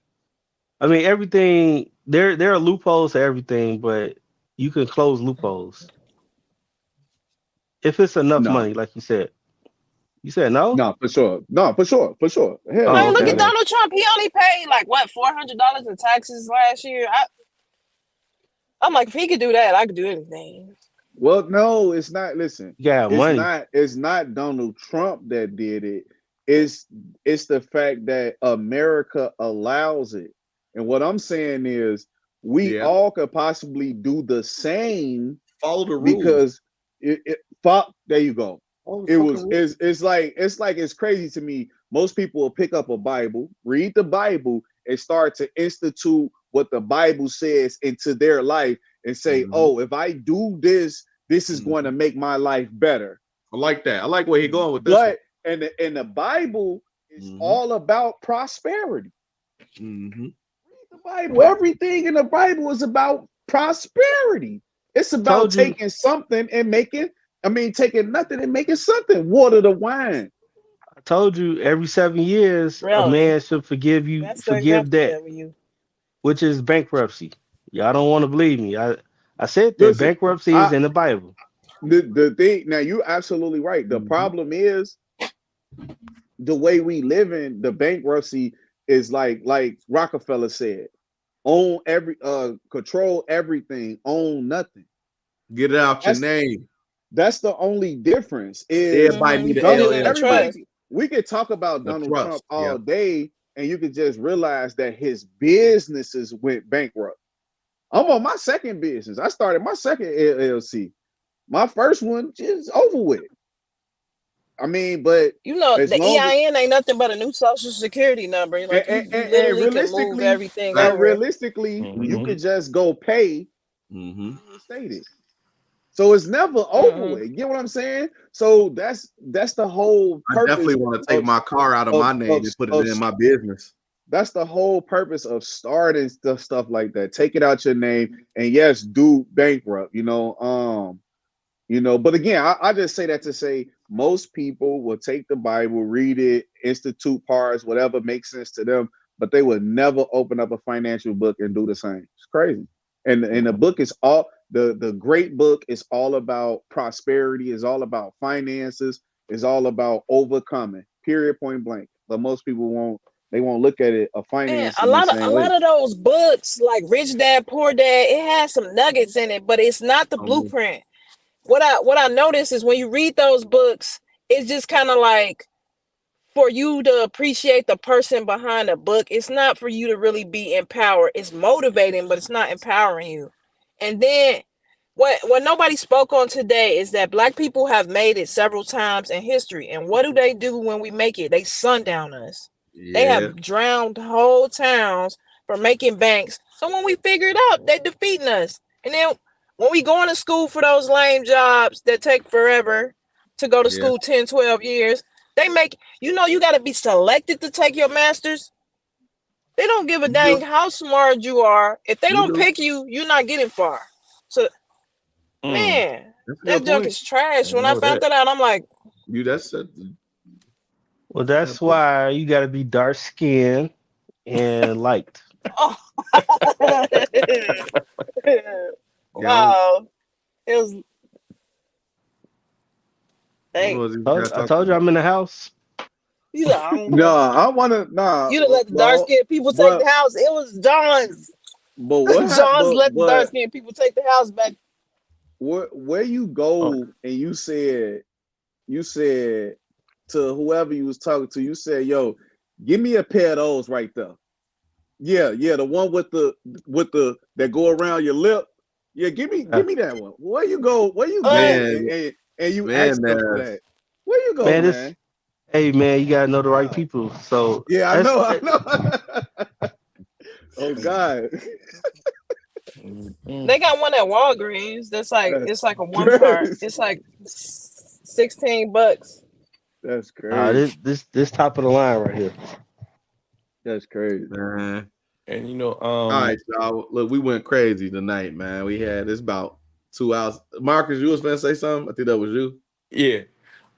I mean everything there are loopholes to everything, but you can close loopholes if it's enough No, money, like you said. You said no? no, for sure. No, for sure, for sure. Hell Oh, Man, yeah, look okay at man. then. Donald Trump. He only paid like what $400 in taxes last year. I'm like, if he could do that, I could do anything. Well, no, it's not. Listen, You got it's money. not. It's not Donald Trump that did it. It's it's the fact that America allows it. And what I'm saying is, we Yeah. all could possibly do the same Follow the rules. because fuck. There you go. Follow the fucking rules. It's like it's crazy to me. most people will pick up a Bible, read the Bible, and start to institute what the Bible says into their life and say, Mm-hmm. oh, if I do this, this is going to Mm-hmm. make my life better. I like that. I like where he going with this one. But and the Bible is Mm-hmm. all about prosperity. Mm-hmm. The Bible, everything in the Bible is about prosperity. It's I about told you, taking something and making, I mean, taking nothing and making something. Water to wine. I told you every 7 years a Really? man should That's the forgive example debt, giving you. which is bankruptcy. Y'all don't want to believe me. I said that Listen, bankruptcy is I in the Bible. the thing now, you're absolutely right. The Mm-hmm. problem is the way we live in the bankruptcy is like Rockefeller said, own every control everything, own nothing. Get it out your That's name. that's the only difference is Everybody Hmm. need You an put it Donald, in a everybody, LLC. trust. we could talk about A Donald Trump trust. all Yeah. day, and you could just realize that his businesses went bankrupt. I'm on my second business. I started my second LLC. My first one just over with. I mean, but You know, as the long as EIN ain't nothing but a new social security number. Like you and literally can move realistically, everything Right. over. you Mm-hmm. Mm-hmm. could just go pay Mm-hmm. reinstated. So it's never over Mm-mm. with. You get what I'm saying? So that's the whole I definitely purpose want to take of my car out of of my name of and put it of in my business. that's the whole purpose of starting stuff like that. Take it out your name, and yes, do bankrupt. But again, I just say that to say most people will take the Bible, read it, institute parts, whatever makes sense to them, but they will never open up a financial book and do the same. It's crazy. And the book is all the great book is all about prosperity, is all about finances, is all about overcoming. Period, point blank. But most people won't look at it a Man, finance a in the lot of a same lot way. of those books, like Rich Dad Poor Dad, it has some nuggets in it, but it's not the Um, blueprint. What I notice is when you read those books, it's just kind of like for you to appreciate the person behind the book. It's not for you to really be empowered. It's motivating, but it's not empowering you. And then what nobody spoke on today is that black people have made it several times in history. And what do when we make it? They sundown us. They yeah. have drowned whole towns for making banks. So when we figure it out, they defeating us. And then when we going to school for those lame jobs that take forever to go to Yeah. school 10, 12 years, they make, you got to be selected to take your master's. They don't give a You do. dang how smart you are. If they You don't do. pick you, you're not getting far. So, Mm. man, That's a good that junk point. is I trash. When I know found that. that out, I'm like, You that's a Well, fair that's point. why you got to be dark skinned and liked. oh. Yeah, I don't, Wow. It was, I don't know dang. what you guys I talking told you about. I'm in the house. You know, I don't No, know. I wanna nah. You done let the dark Well, skinned people take the but house. It was John's. what happened? John's let the dark But skinned people take the house back. where you Oh, go and you said to whoever you was talking to, you said, "Yo, give me a pair of those right there." Yeah, yeah, the one with the that go around your lip. Yeah, Uh, give me that one. Where you go? Where you go? Oh, And you Man, ask them for that. Where you go, man, this man? hey man, you gotta know the right Wow. people. So Yeah, I that's know, I that, know. Oh God, mm-mm. they got one at Walgreens. It's like a one part. that's It's like $16. that's crazy. this top of the line right here. That's crazy. man. And you know, All right, y'all. Look, we went crazy tonight, man. We had this about 2 hours. Marcus, you was gonna say something? I think that was you. yeah.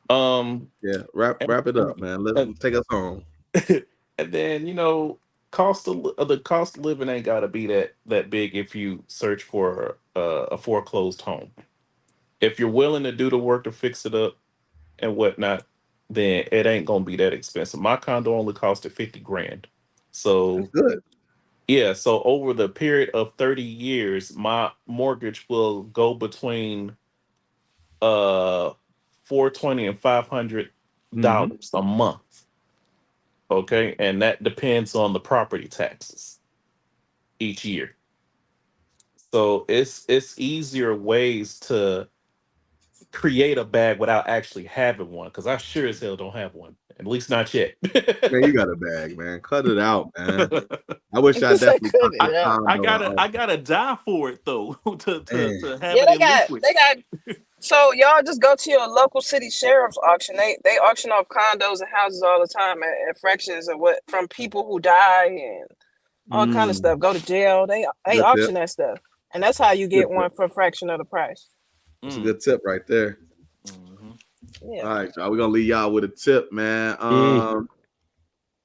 Um, Yeah, wrap it up, man. Let's and, take us home. and then the cost of living ain't gotta be that big if you search for a foreclosed home. If you're willing to do the work to fix it up and whatnot, then it ain't gonna be that expensive. My condo only costed 50 grand. That's So good. yeah, so over the period of 30 years, my mortgage will go between uh 420 and 500 Mm-hmm. dollars a month. Okay, and that depends on the property taxes each year. So it's easier ways to create a bag without actually having one, because I sure as hell don't have one. At least not yet. Man, you got a bag, man. Cut it out, man. I wish I It's like definitely cut caught it that out. I condo. gotta die for it though Man. to have Yeah, it in liquid. they got. So y'all just go to your local city sheriff's auction. They auction off condos and houses all the time at fractions of what from people who die and all kind of Mm, stuff. Go to jail. They good tip. auction that stuff, and that's how you Good get tip. one for a fraction of the price. That's a Mm. good tip right there. Mhm. Yeah. All right, y'all. We're gonna leave y'all with a tip, man. Yeah.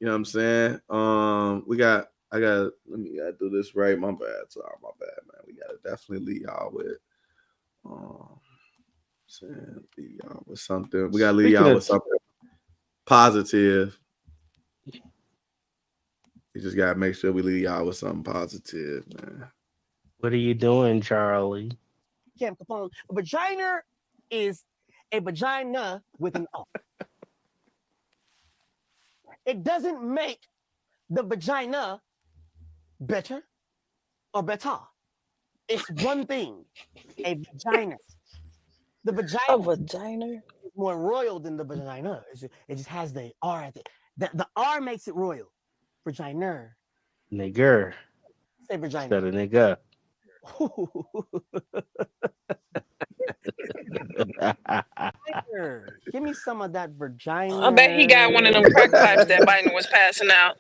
You know what I'm saying? I gotta do this right. My bad. Sorry, my bad, man. We gotta definitely leave y'all with leave y'all with something. We gotta leave Speaking y'all of with something positive. You just gotta make sure we leave y'all with something positive, man. what are you doing, Charlie? Cam Capone. A vagina is a vagina with an O. It doesn't make the vagina better or better. It's one thing, a vagina. The A vagina vagina. is more royal than the vagina. It just has the R at it. The R makes it royal. Vagina. Nigger Say vagina. instead of nigga. Give me some of that vagina. I bet he got one of them crack pipes that Biden was passing out.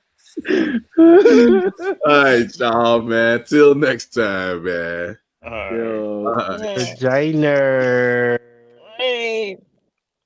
All right, y'all, man. Till next time, man. All right. Yo, All right. Yeah. vagina.